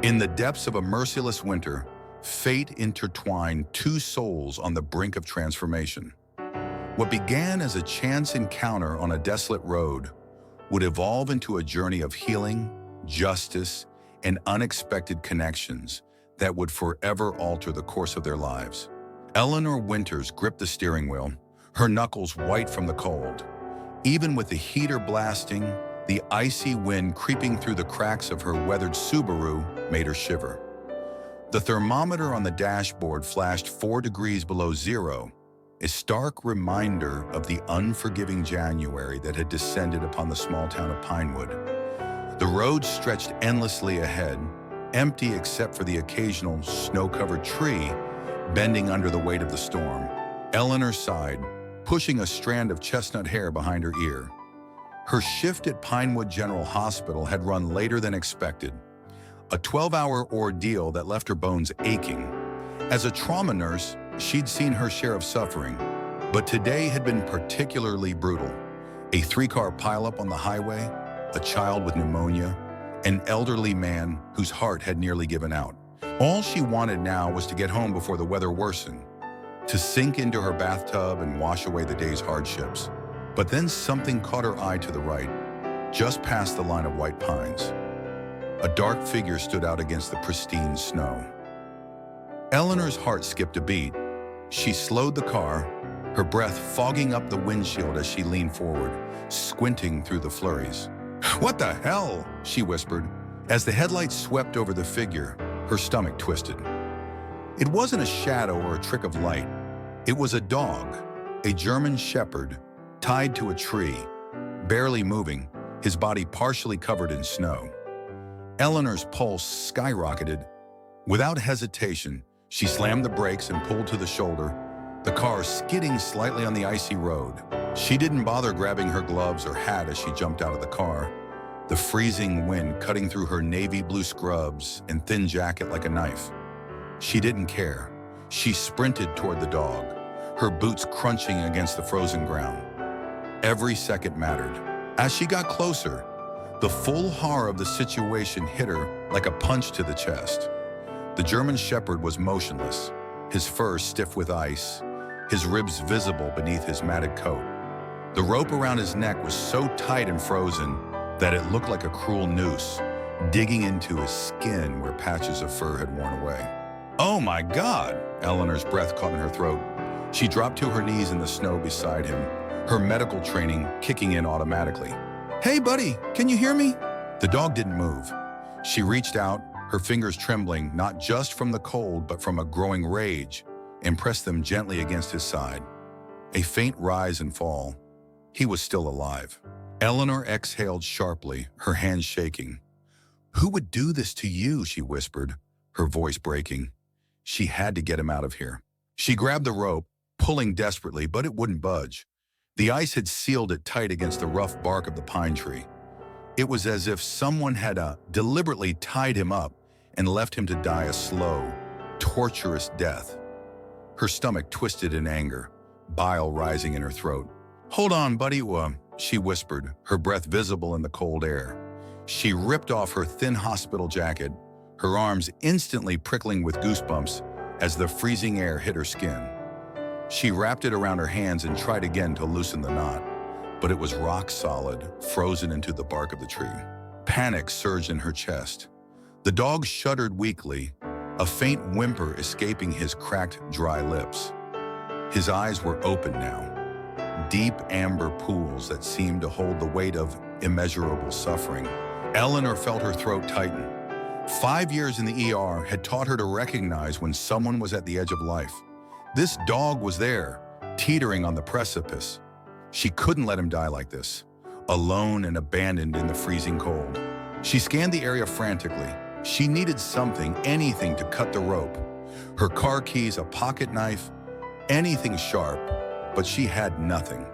In the depths of a merciless winter, fate intertwined two souls on the brink of transformation. What began as a chance encounter on a desolate road would evolve into a journey of healing, justice, and unexpected connections that would forever alter the course of their lives. Eleanor Winters gripped the steering wheel, her knuckles white from the cold. Even with the heater blasting, the icy wind creeping through the cracks of her weathered Subaru made her shiver. The thermometer on the dashboard flashed 4 degrees below zero, a stark reminder of the unforgiving January that had descended upon the small town of Pinewood. The road stretched endlessly ahead, empty except for the occasional snow-covered tree bending under the weight of the storm. Eleanor sighed, pushing a strand of chestnut hair behind her ear. Her shift at Pinewood General Hospital had run later than expected, a 12-hour ordeal that left her bones aching. As a trauma nurse, she'd seen her share of suffering, but today had been particularly brutal. A 3-car pileup on the highway, a child with pneumonia, an elderly man whose heart had nearly given out. All she wanted now was to get home before the weather worsened, to sink into her bathtub and wash away the day's hardships. But then something caught her eye to the right, just past the line of white pines. A dark figure stood out against the pristine snow. Eleanor's heart skipped a beat. She slowed the car, her breath fogging up the windshield as she leaned forward, squinting through the flurries. "What the hell?" she whispered. As the headlights swept over the figure, her stomach twisted. It wasn't a shadow or a trick of light. It was a dog, a German shepherd, tied to a tree, barely moving, his body partially covered in snow. Eleanor's pulse skyrocketed. Without hesitation, she slammed the brakes and pulled to the shoulder, the car skidding slightly on the icy road. She didn't bother grabbing her gloves or hat as she jumped out of the car, the freezing wind cutting through her navy blue scrubs and thin jacket like a knife. She didn't care. She sprinted toward the dog, her boots crunching against the frozen ground. Every second mattered. As she got closer, the full horror of the situation hit her like a punch to the chest. The German shepherd was motionless, his fur stiff with ice, his ribs visible beneath his matted coat. The rope around his neck was so tight and frozen that it looked like a cruel noose, digging into his skin where patches of fur had worn away. "Oh my God!" Eleanor's breath caught in her throat. She dropped to her knees in the snow beside him, her medical training kicking in automatically. "Hey, buddy, can you hear me?" The dog didn't move. She reached out, her fingers trembling not just from the cold but from a growing rage, and pressed them gently against his side. A faint rise and fall. He was still alive. Eleanor exhaled sharply, her hands shaking. "Who would do this to you?" she whispered, her voice breaking. She had to get him out of here. She grabbed the rope, pulling desperately, but it wouldn't budge. The ice had sealed it tight against the rough bark of the pine tree. It was as if someone had deliberately tied him up and left him to die a slow, torturous death. Her stomach twisted in anger, bile rising in her throat. "Hold on, buddy," she whispered, her breath visible in the cold air. She ripped off her thin hospital jacket, her arms instantly prickling with goosebumps as the freezing air hit her skin. She wrapped it around her hands and tried again to loosen the knot, but it was rock solid, frozen into the bark of the tree. Panic surged in her chest. The dog shuddered weakly, a faint whimper escaping his cracked, dry lips. His eyes were open now, deep amber pools that seemed to hold the weight of immeasurable suffering. Eleanor felt her throat tighten. 5 years in the ER had taught her to recognize when someone was at the edge of life. This dog was there, teetering on the precipice. She couldn't let him die like this, alone and abandoned in the freezing cold. She scanned the area frantically. She needed something, anything to cut the rope. Her car keys, a pocket knife, anything sharp, but she had nothing.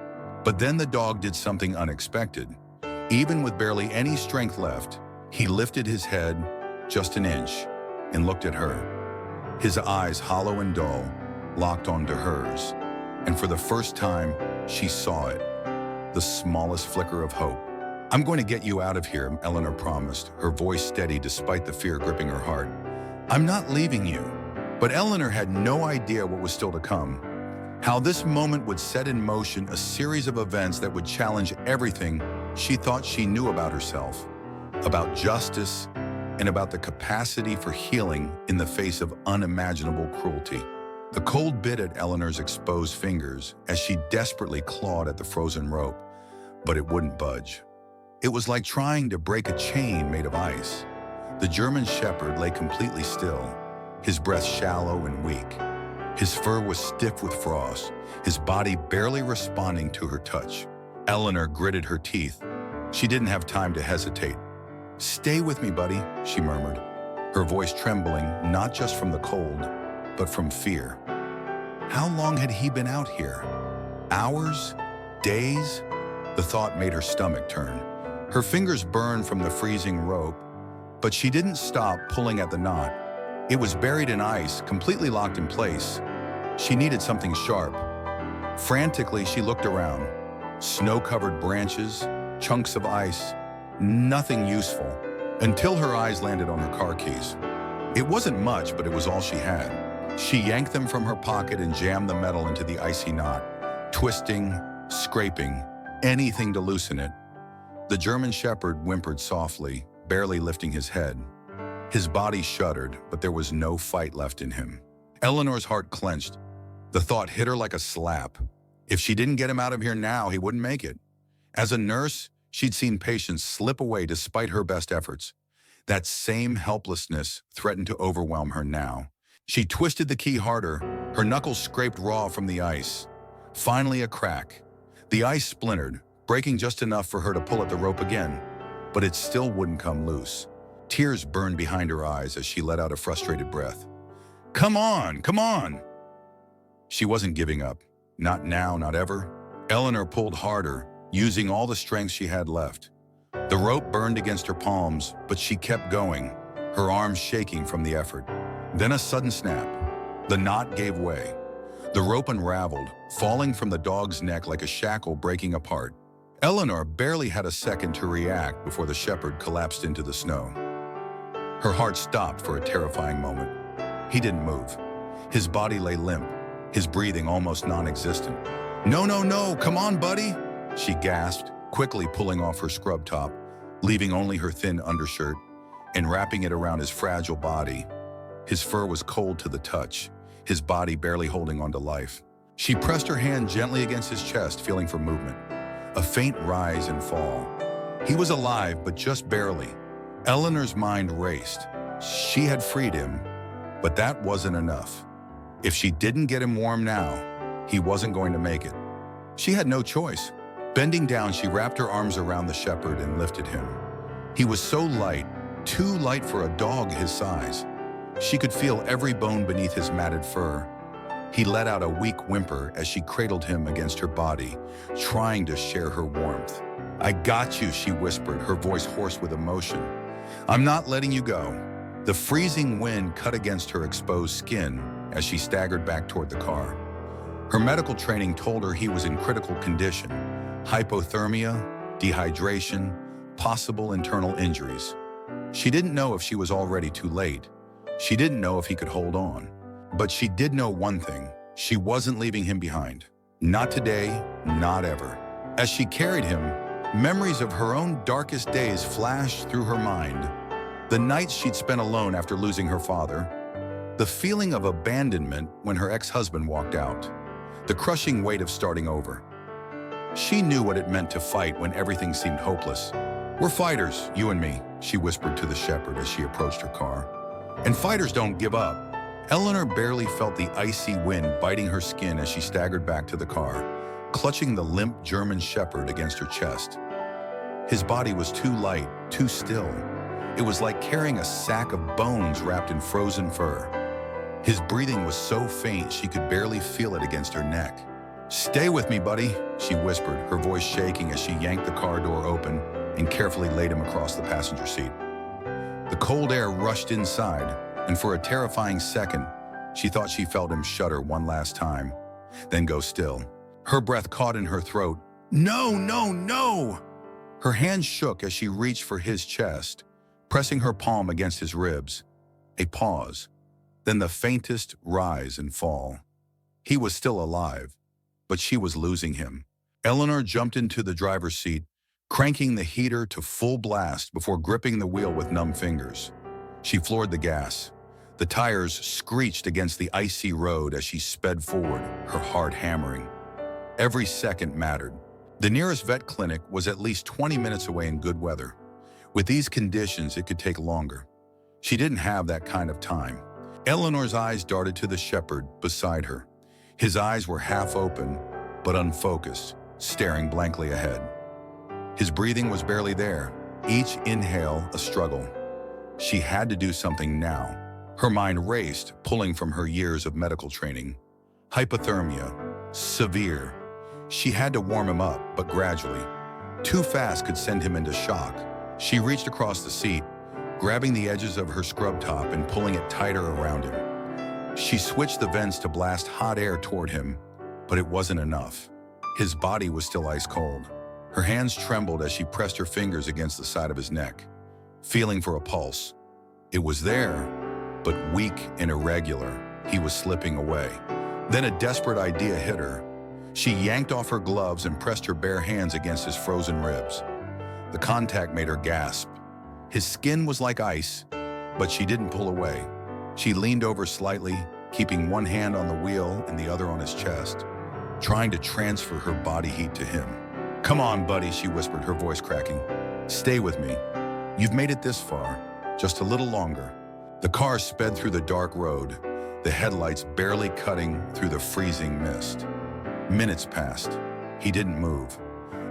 But then the dog did something unexpected. Even with barely any strength left, he lifted his head just an inch and looked at her. His eyes, hollow and dull, locked onto hers, and for the first time, she saw it, the smallest flicker of hope. "I'm going to get you out of here," Eleanor promised, her voice steady despite the fear gripping her heart. "I'm not leaving you." But Eleanor had no idea what was still to come. How this moment would set in motion a series of events that would challenge everything she thought she knew about herself, about justice, and about the capacity for healing in the face of unimaginable cruelty. The cold bit at Eleanor's exposed fingers as she desperately clawed at the frozen rope, but it wouldn't budge. It was like trying to break a chain made of ice. The German shepherd lay completely still, his breath shallow and weak. His fur was stiff with frost, his body barely responding to her touch. Eleanor gritted her teeth. She didn't have time to hesitate. "Stay with me, buddy," she murmured, her voice trembling not just from the cold, but from fear. How long had he been out here? Hours? Days? The thought made her stomach turn. Her fingers burned from the freezing rope, but she didn't stop pulling at the knot. It was buried in ice, completely locked in place. She needed something sharp. Frantically, she looked around. Snow-covered branches, chunks of ice, nothing useful, until her eyes landed on her car keys. It wasn't much, but it was all she had. She yanked them from her pocket and jammed the metal into the icy knot, twisting, scraping, anything to loosen it. The German shepherd whimpered softly, barely lifting his head. His body shuddered, but there was no fight left in him. Eleanor's heart clenched. The thought hit her like a slap. If she didn't get him out of here now, he wouldn't make it. As a nurse, she'd seen patients slip away despite her best efforts. That same helplessness threatened to overwhelm her now. She twisted the key harder, her knuckles scraped raw from the ice. Finally, a crack. The ice splintered, breaking just enough for her to pull at the rope again, but it still wouldn't come loose. Tears burned behind her eyes as she let out a frustrated breath. "Come on, come on!" She wasn't giving up. Not now, not ever. Eleanor pulled harder, using all the strength she had left. The rope burned against her palms, but she kept going, her arms shaking from the effort. Then a sudden snap. The knot gave way. The rope unraveled, falling from the dog's neck like a shackle breaking apart. Eleanor barely had a second to react before the shepherd collapsed into the snow. Her heart stopped for a terrifying moment. He didn't move. His body lay limp, his breathing almost non-existent. "No, no, no, come on, buddy," she gasped, quickly pulling off her scrub top, leaving only her thin undershirt, and wrapping it around his fragile body. His fur was cold to the touch, his body barely holding on to life. She pressed her hand gently against his chest, feeling for movement. A faint rise and fall. He was alive, but just barely. Eleanor's mind raced. She had freed him, but that wasn't enough. If she didn't get him warm now, he wasn't going to make it. She had no choice. Bending down, she wrapped her arms around the shepherd and lifted him. He was so light, too light for a dog his size. She could feel every bone beneath his matted fur. He let out a weak whimper as she cradled him against her body, trying to share her warmth. "I got you," she whispered, her voice hoarse with emotion. "I'm not letting you go." The freezing wind cut against her exposed skin as she staggered back toward the car. Her medical training told her he was in critical condition: hypothermia, dehydration, possible internal injuries. She didn't know if she was already too late. She didn't know if he could hold on. But she did know one thing: she wasn't leaving him behind. Not today, not ever. As she carried him, memories of her own darkest days flashed through her mind. The nights she'd spent alone after losing her father, the feeling of abandonment when her ex-husband walked out, the crushing weight of starting over. She knew what it meant to fight when everything seemed hopeless. "We're fighters, you and me," she whispered to the shepherd as she approached her car. "And fighters don't give up." Eleanor barely felt the icy wind biting her skin as she staggered back to the car, clutching the limp German shepherd against her chest. His body was too light, too still. It was like carrying a sack of bones wrapped in frozen fur. His breathing was so faint she could barely feel it against her neck. "Stay with me, buddy," she whispered, her voice shaking as she yanked the car door open and carefully laid him across the passenger seat. The cold air rushed inside, and for a terrifying second, she thought she felt him shudder one last time, then go still. Her breath caught in her throat. "No, no, no!" Her hand shook as she reached for his chest, pressing her palm against his ribs. A pause, then the faintest rise and fall. He was still alive, but she was losing him. Eleanor jumped into the driver's seat, cranking the heater to full blast before gripping the wheel with numb fingers. She floored the gas. The tires screeched against the icy road as she sped forward, her heart hammering. Every second mattered. The nearest vet clinic was at least 20 minutes away in good weather. With these conditions, it could take longer. She didn't have that kind of time. Eleanor's eyes darted to the shepherd beside her. His eyes were half open, but unfocused, staring blankly ahead. His breathing was barely there, each inhale a struggle. She had to do something now. Her mind raced, pulling from her years of medical training. Hypothermia, severe. She had to warm him up, but gradually. Too fast could send him into shock. She reached across the seat, grabbing the edges of her scrub top and pulling it tighter around him. She switched the vents to blast hot air toward him, but it wasn't enough. His body was still ice cold. Her hands trembled as she pressed her fingers against the side of his neck, feeling for a pulse. It was there, but weak and irregular. He was slipping away. Then a desperate idea hit her. She yanked off her gloves and pressed her bare hands against his frozen ribs. The contact made her gasp. His skin was like ice, but she didn't pull away. She leaned over slightly, keeping one hand on the wheel and the other on his chest, trying to transfer her body heat to him. "Come on, buddy," she whispered, her voice cracking. "Stay with me. You've made it this far, just a little longer." The car sped through the dark road, the headlights barely cutting through the freezing mist. Minutes passed. He didn't move.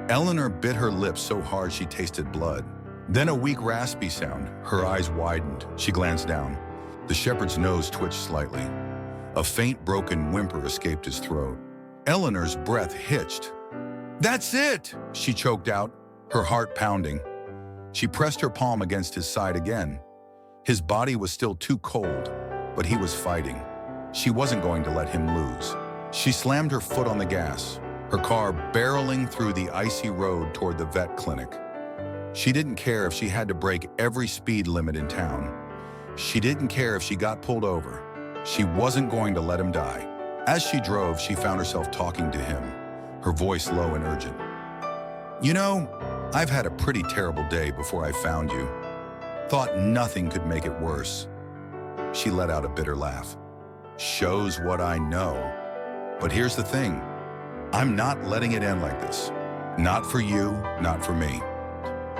Eleanor bit her lips so hard she tasted blood. Then a weak, raspy sound. Her eyes widened. She glanced down. The shepherd's nose twitched slightly. A faint, broken whimper escaped his throat. Eleanor's breath hitched. "That's it!" she choked out, her heart pounding. She pressed her palm against his side again. His body was still too cold, but he was fighting. She wasn't going to let him lose. She slammed her foot on the gas, her car barreling through the icy road toward the vet clinic. She didn't care if she had to break every speed limit in town. She didn't care if she got pulled over. She wasn't going to let him die. As she drove, she found herself talking to him, her voice low and urgent. "You know, I've had a pretty terrible day before I found you. Thought nothing could make it worse." She let out a bitter laugh. "Shows what I know. But here's the thing. I'm not letting it end like this. Not for you, not for me."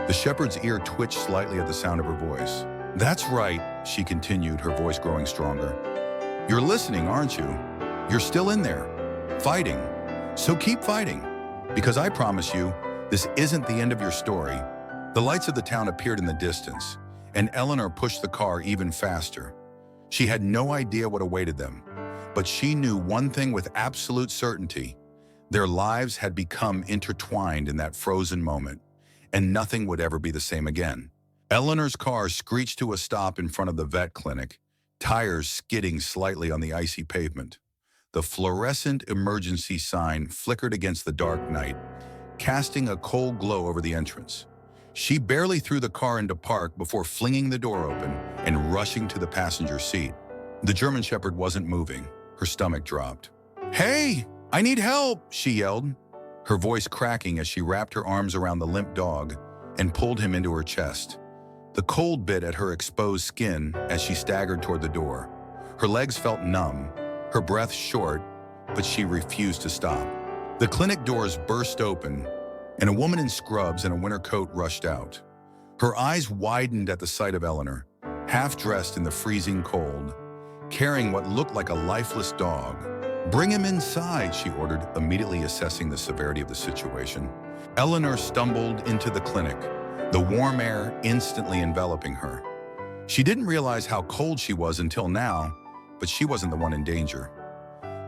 The shepherd's ear twitched slightly at the sound of her voice. "That's right," she continued, her voice growing stronger. "You're listening, aren't you? You're still in there, fighting. So keep fighting, because I promise you, this isn't the end of your story." The lights of the town appeared in the distance, and Eleanor pushed the car even faster. She had no idea what awaited them, but she knew one thing with absolute certainty. Their lives had become intertwined in that frozen moment, and nothing would ever be the same again. Eleanor's car screeched to a stop in front of the vet clinic, tires skidding slightly on the icy pavement. The fluorescent emergency sign flickered against the dark night, casting a cold glow over the entrance. She barely threw the car into park before flinging the door open and rushing to the passenger seat. The German Shepherd wasn't moving. Her stomach dropped. "Hey, I need help!" she yelled, her voice cracking as she wrapped her arms around the limp dog and pulled him into her chest. The cold bit at her exposed skin as she staggered toward the door. Her legs felt numb, her breath short, but she refused to stop. The clinic doors burst open, and a woman in scrubs and a winter coat rushed out. Her eyes widened at the sight of Eleanor, half dressed in the freezing cold, carrying what looked like a lifeless dog. "Bring him inside," she ordered, immediately assessing the severity of the situation. Eleanor stumbled into the clinic, the warm air instantly enveloping her. She didn't realize how cold she was until now, but she wasn't the one in danger.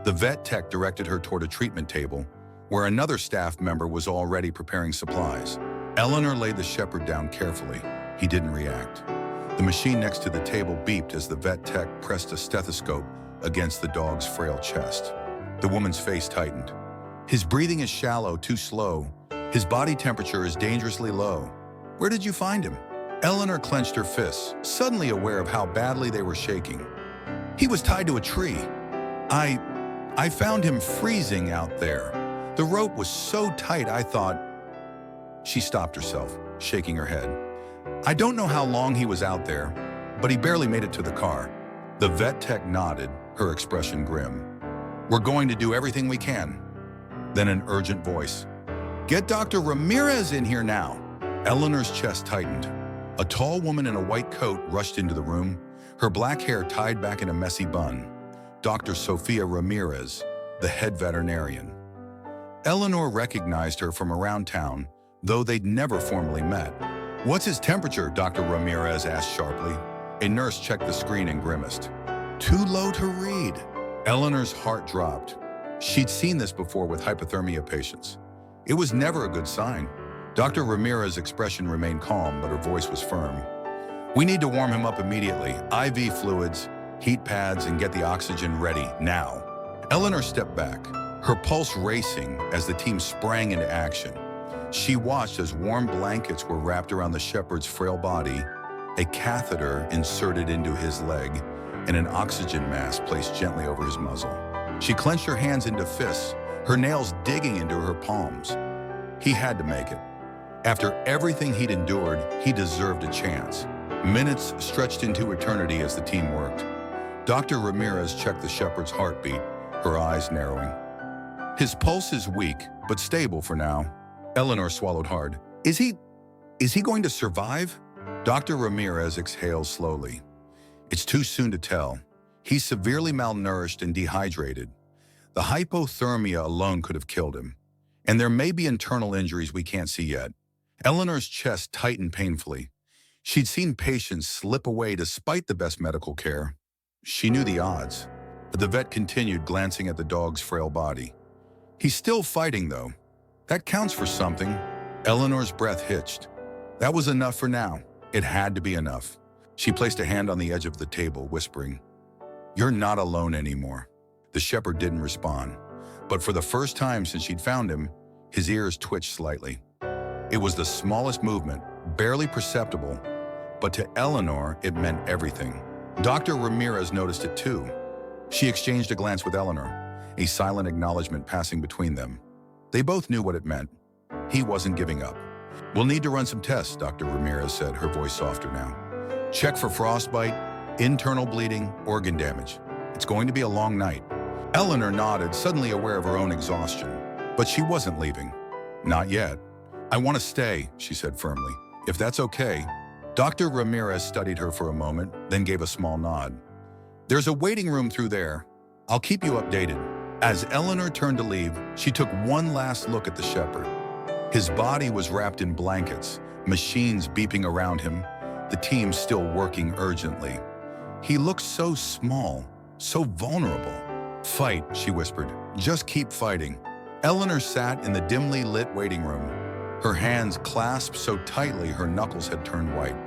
The vet tech directed her toward a treatment table, where another staff member was already preparing supplies. Eleanor laid the shepherd down carefully. He didn't react. The machine next to the table beeped as the vet tech pressed a stethoscope against the dog's frail chest. The woman's face tightened. "His breathing is shallow, too slow. His body temperature is dangerously low. Where did you find him? Eleanor clenched her fists, suddenly aware of how badly they were shaking. He was tied to a tree. I found him freezing out there. The rope was so tight I thought... She stopped herself, shaking her head. I don't know how long he was out there, but he barely made it to the car. The vet tech nodded, her expression grim. We're going to do everything we can. Then an urgent voice. Get Dr. Ramirez in here now. Eleanor's chest tightened. A tall woman in a white coat rushed into the room, her black hair tied back in a messy bun. Dr. Sofia Ramirez, the head veterinarian. Eleanor recognized her from around town, though they'd never formally met. What's his temperature? Dr. Ramirez asked sharply. A nurse checked the screen and grimaced. Too low to read. Eleanor's heart dropped. She'd seen this before with hypothermia patients. It was never a good sign. Dr. Ramirez's expression remained calm, but her voice was firm. We need to warm him up immediately. IV fluids, heat pads, and get the oxygen ready now. Eleanor stepped back, her pulse racing as the team sprang into action. She watched as warm blankets were wrapped around the shepherd's frail body, a catheter inserted into his leg, and an oxygen mask placed gently over his muzzle. She clenched her hands into fists, her nails digging into her palms. He had to make it. After everything he'd endured, he deserved a chance. Minutes stretched into eternity as the team worked. Dr. Ramirez checked the shepherd's heartbeat, her eyes narrowing. His pulse is weak, but stable for now. Eleanor swallowed hard. Is he going to survive? Dr. Ramirez exhaled slowly. It's too soon to tell. He's severely malnourished and dehydrated. The hypothermia alone could have killed him. And there may be internal injuries we can't see yet. Eleanor's chest tightened painfully. She'd seen patients slip away despite the best medical care. She knew the odds. But the vet continued, glancing at the dog's frail body. He's still fighting, though. That counts for something. Eleanor's breath hitched. That was enough for now. It had to be enough. She placed a hand on the edge of the table, whispering, You're not alone anymore. The shepherd didn't respond. But for the first time since she'd found him, his ears twitched slightly. It was the smallest movement, barely perceptible, but to Eleanor, it meant everything. Dr. Ramirez noticed it too. She exchanged a glance with Eleanor, a silent acknowledgement passing between them. They both knew what it meant. He wasn't giving up. We'll need to run some tests, Dr. Ramirez said, her voice softer now. Check for frostbite, internal bleeding, organ damage. It's going to be a long night. Eleanor nodded, suddenly aware of her own exhaustion. But she wasn't leaving. Not yet. I want to stay, she said firmly. If that's okay. Dr. Ramirez studied her for a moment, then gave a small nod. There's a waiting room through there. I'll keep you updated. As Eleanor turned to leave, she took one last look at the shepherd. His body was wrapped in blankets, machines beeping around him, the team still working urgently. He looked so small, so vulnerable. Fight, she whispered. Just keep fighting. Eleanor sat in the dimly lit waiting room, her hands clasped so tightly her knuckles had turned white.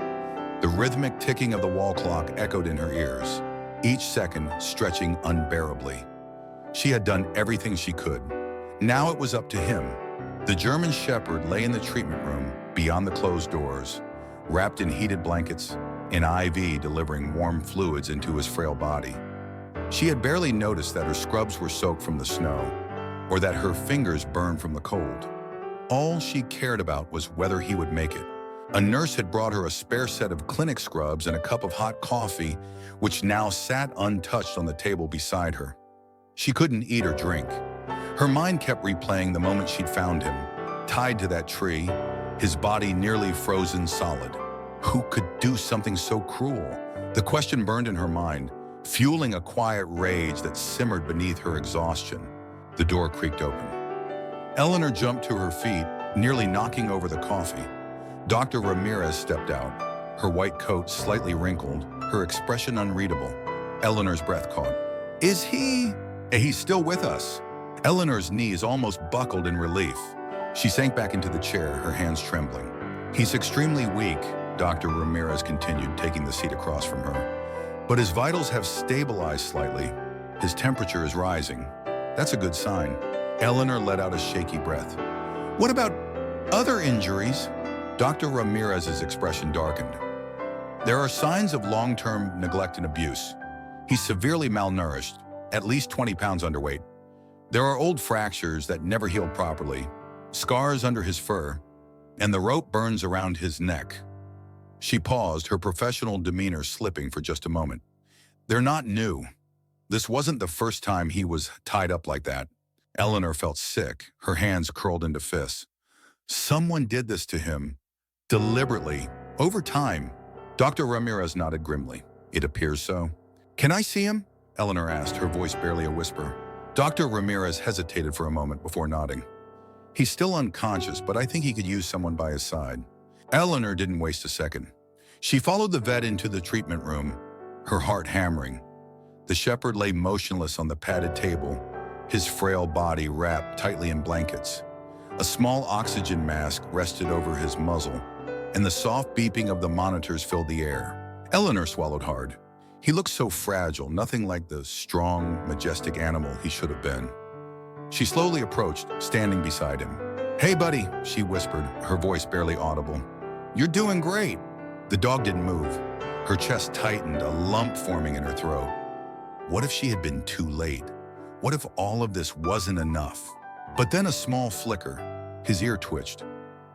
The rhythmic ticking of the wall clock echoed in her ears, each second stretching unbearably. She had done everything she could. Now it was up to him. The German shepherd lay in the treatment room, beyond the closed doors, wrapped in heated blankets, an IV delivering warm fluids into his frail body. She had barely noticed that her scrubs were soaked from the snow, or that her fingers burned from the cold. All she cared about was whether he would make it. A nurse had brought her a spare set of clinic scrubs and a cup of hot coffee, which now sat untouched on the table beside her. She couldn't eat or drink. Her mind kept replaying the moment she'd found him, tied to that tree, his body nearly frozen solid. Who could do something so cruel? The question burned in her mind, fueling a quiet rage that simmered beneath her exhaustion. The door creaked open. Eleanor jumped to her feet, nearly knocking over the coffee. Dr. Ramirez stepped out, her white coat slightly wrinkled, her expression unreadable. Eleanor's breath caught. Is he? He's still with us. Eleanor's knees almost buckled in relief. She sank back into the chair, her hands trembling. He's extremely weak, Dr. Ramirez continued, taking the seat across from her. But his vitals have stabilized slightly. His temperature is rising. That's a good sign. Eleanor let out a shaky breath. What Other injuries. Dr. Ramirez's expression darkened. There are signs of long-term neglect and abuse. He's severely malnourished, at least 20 pounds underweight. There are old fractures that never healed properly, scars under his fur, and the rope burns around his neck. She paused, her professional demeanor slipping for just a moment. They're not new. This wasn't the first time he was tied up like that. Eleanor felt sick, her hands curled into fists. Someone did this to him, deliberately, over time. Dr. Ramirez nodded grimly. It appears so. Can I see him? Eleanor asked, her voice barely a whisper. Dr. Ramirez hesitated for a moment before nodding. He's still unconscious, but I think he could use someone by his side. Eleanor didn't waste a second. She followed the vet into the treatment room, her heart hammering. The shepherd lay motionless on the padded table, his frail body wrapped tightly in blankets. A small oxygen mask rested over his muzzle, and the soft beeping of the monitors filled the air. Eleanor swallowed hard. He looked so fragile, nothing like the strong, majestic animal he should have been. She slowly approached, standing beside him. "Hey, buddy," she whispered, her voice barely audible. "You're doing great." The dog didn't move. Her chest tightened, a lump forming in her throat. What if she had been too late? What if all of this wasn't enough? But then a small flicker. His ear twitched.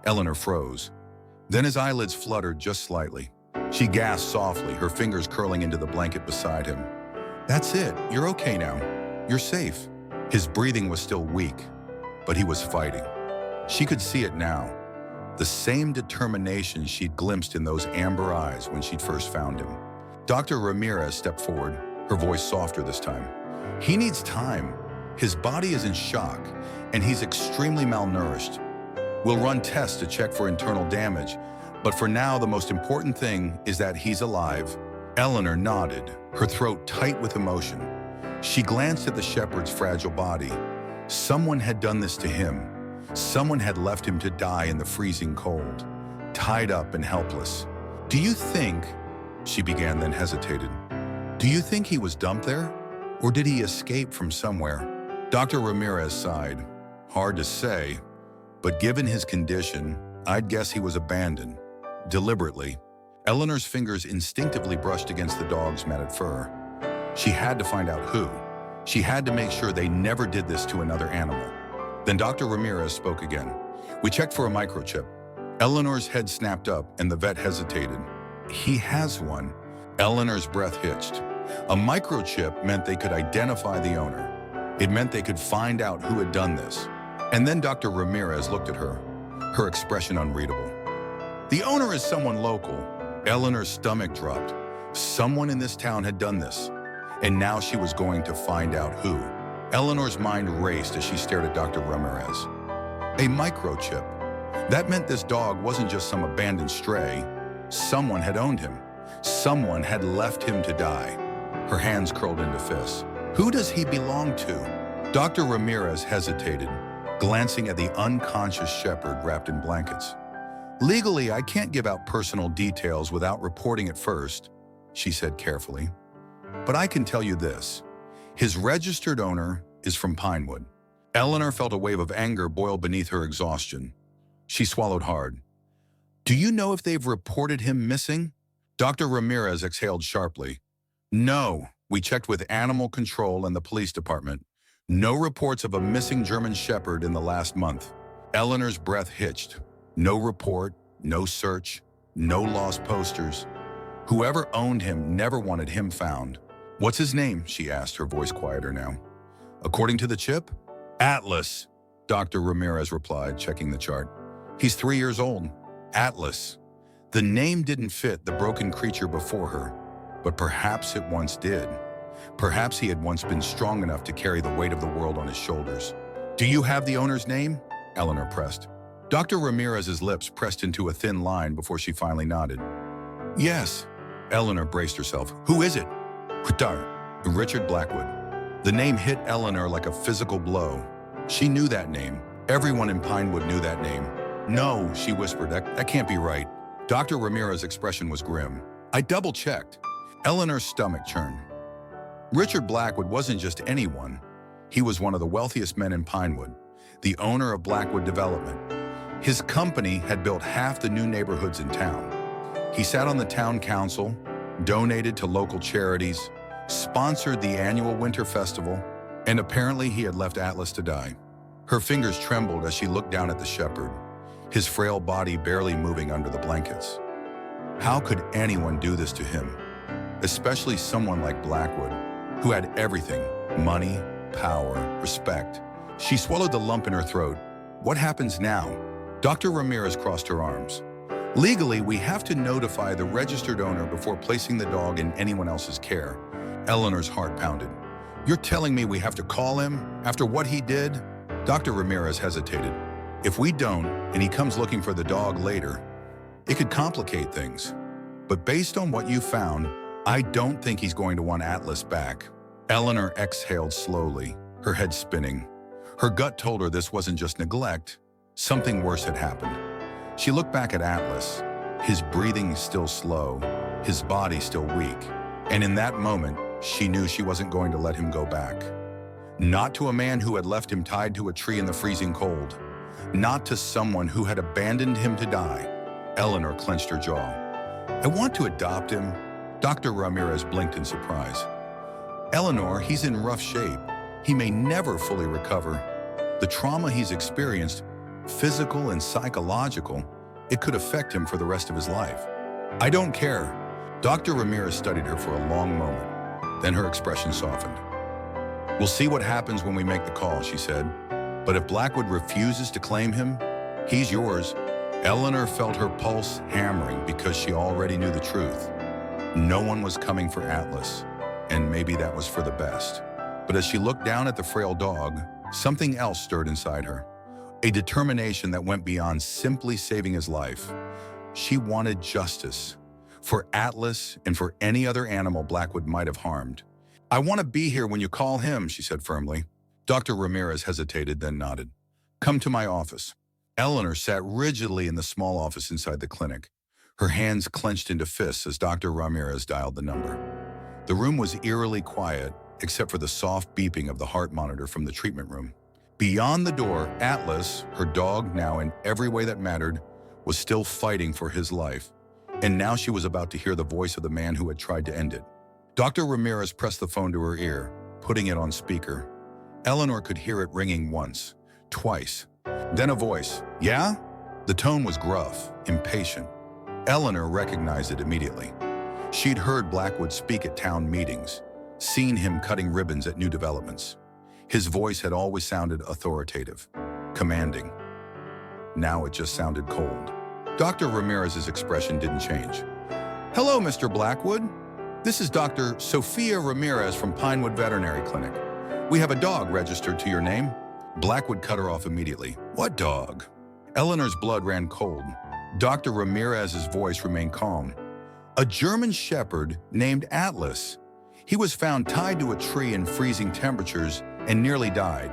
Eleanor froze. Then his eyelids fluttered just slightly. She gasped softly, her fingers curling into the blanket beside him. "That's it. You're okay now. You're safe." His breathing was still weak, but he was fighting. She could see it now. The same determination she'd glimpsed in those amber eyes when she'd first found him. Dr. Ramirez stepped forward, her voice softer this time. "He needs time. His body is in shock, and he's extremely malnourished. We'll run tests to check for internal damage, but for now the most important thing is that he's alive." Eleanor nodded, her throat tight with emotion. She glanced at the shepherd's fragile body. Someone had done this to him. Someone had left him to die in the freezing cold, tied up and helpless. "Do you think," she began, then hesitated, "do you think he was dumped there? Or did he escape from somewhere?" Dr. Ramirez sighed. "Hard to say, but given his condition, I'd guess he was abandoned, deliberately." Eleanor's fingers instinctively brushed against the dog's matted fur. She had to find out who. She had to make sure they never did this to another animal. Then Dr. Ramirez spoke again. "We checked for a microchip." Eleanor's head snapped up and the vet hesitated. "He has one." Eleanor's breath hitched. A microchip meant they could identify the owner. It meant they could find out who had done this. And then Dr. Ramirez looked at her, her expression unreadable. "The owner is someone local." Eleanor's stomach dropped. Someone in this town had done this, and now she was going to find out who. Eleanor's mind raced as she stared at Dr. Ramirez. A microchip. That meant this dog wasn't just some abandoned stray. Someone had owned him. Someone had left him to die. Her hands curled into fists. "Who does he belong to?" Dr. Ramirez hesitated, glancing at the unconscious shepherd wrapped in blankets. "Legally, I can't give out personal details without reporting it first," she said carefully. "But I can tell you this. His registered owner is from Pinewood." Eleanor felt a wave of anger boil beneath her exhaustion. She swallowed hard. "Do you know if they've reported him missing?" Dr. Ramirez exhaled sharply. "No, we checked with Animal Control and the police department. No reports of a missing German shepherd in the last month." Eleanor's breath hitched. No report, no search, no lost posters. Whoever owned him never wanted him found. "What's his name?" she asked, her voice quieter now. "According to the chip?" "Atlas," Dr. Ramirez replied, checking the chart. "He's 3 years old. Atlas." The name didn't fit the broken creature before her, but perhaps it once did. Perhaps he had once been strong enough to carry the weight of the world on his shoulders. "Do you have the owner's name?" Eleanor pressed. Dr. Ramirez's lips pressed into a thin line before she finally nodded. "Yes." Eleanor braced herself. "Who is it?" "Richard Blackwood." The name hit Eleanor like a physical blow. She knew that name. Everyone in Pinewood knew that name. "No," she whispered, that can't be right." Dr. Ramirez's expression was grim. "I double-checked." Eleanor's stomach churned. Richard Blackwood wasn't just anyone. He was one of the wealthiest men in Pinewood, the owner of Blackwood Development. His company had built half the new neighborhoods in town. He sat on the town council, donated to local charities, sponsored the annual winter festival, and apparently he had left Atlas to die. Her fingers trembled as she looked down at the shepherd, his frail body barely moving under the blankets. How could anyone do this to him? Especially someone like Blackwood, who had everything: money, power, respect. She swallowed the lump in her throat. What happens now? Dr. Ramirez crossed her arms. Legally, we have to notify the registered owner before placing the dog in anyone else's care. Eleanor's heart pounded. You're telling me we have to call him after what he did? Dr. Ramirez hesitated. If we don't, and he comes looking for the dog later, it could complicate things. But based on what you found, I don't think he's going to want Atlas back. Eleanor exhaled slowly, her head spinning. Her gut told her this wasn't just neglect. Something worse had happened. She looked back at Atlas, his breathing still slow, his body still weak. And in that moment, she knew she wasn't going to let him go back. Not to a man who had left him tied to a tree in the freezing cold. Not to someone who had abandoned him to die. Eleanor clenched her jaw. I want to adopt him. Dr. Ramirez blinked in surprise. Eleanor, he's in rough shape. He may never fully recover. The trauma he's experienced, physical and psychological, it could affect him for the rest of his life. I don't care. Dr. Ramirez studied her for a long moment. Then her expression softened. We'll see what happens when we make the call, she said. But if Blackwood refuses to claim him, he's yours. Eleanor felt her pulse hammering because she already knew the truth. No one was coming for Atlas, and maybe that was for the best. But as she looked down at the frail dog, something else stirred inside her. A determination that went beyond simply saving his life. She wanted justice for Atlas and for any other animal Blackwood might have harmed. I want to be here when you call him, she said firmly. Dr. Ramirez hesitated, then nodded. Come to my office. Eleanor sat rigidly in the small office inside the clinic, her hands clenched into fists as Dr. Ramirez dialed the number. The room was eerily quiet, except for the soft beeping of the heart monitor from the treatment room. Beyond the door, Atlas, her dog now in every way that mattered, was still fighting for his life. And now she was about to hear the voice of the man who had tried to end it. Dr. Ramirez pressed the phone to her ear, putting it on speaker. Eleanor could hear it ringing once, twice. Then a voice, yeah? The tone was gruff, impatient. Eleanor recognized it immediately. She'd heard Blackwood speak at town meetings, seen him cutting ribbons at new developments. His voice had always sounded authoritative, commanding. Now it just sounded cold. Dr. Ramirez's expression didn't change. Hello, Mr. Blackwood. This is Dr. Sophia Ramirez from Pinewood Veterinary Clinic. We have a dog registered to your name. Blackwood cut her off immediately. What dog? Eleanor's blood ran cold. Dr. Ramirez's voice remained calm. A German shepherd named Atlas. He was found tied to a tree in freezing temperatures and nearly died.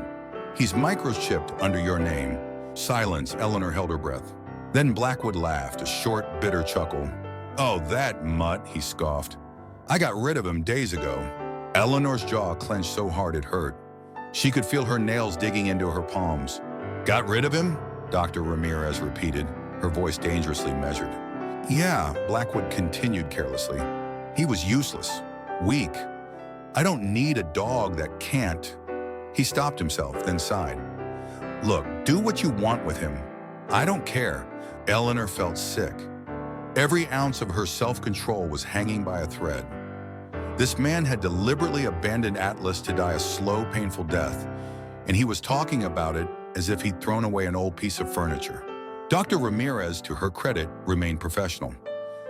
He's microchipped under your name. Silence, Eleanor held her breath. Then Blackwood laughed, a short, bitter chuckle. Oh, that mutt, he scoffed. I got rid of him days ago. Eleanor's jaw clenched so hard it hurt. She could feel her nails digging into her palms. Got rid of him? Dr. Ramirez repeated, her voice dangerously measured. Yeah, Blackwood continued carelessly. He was useless, weak. I don't need a dog that can't. He stopped himself, then sighed. Look, do what you want with him. I don't care. Eleanor felt sick. Every ounce of her self-control was hanging by a thread. This man had deliberately abandoned Atlas to die a slow, painful death, and he was talking about it as if he'd thrown away an old piece of furniture. Dr. Ramirez, to her credit, remained professional.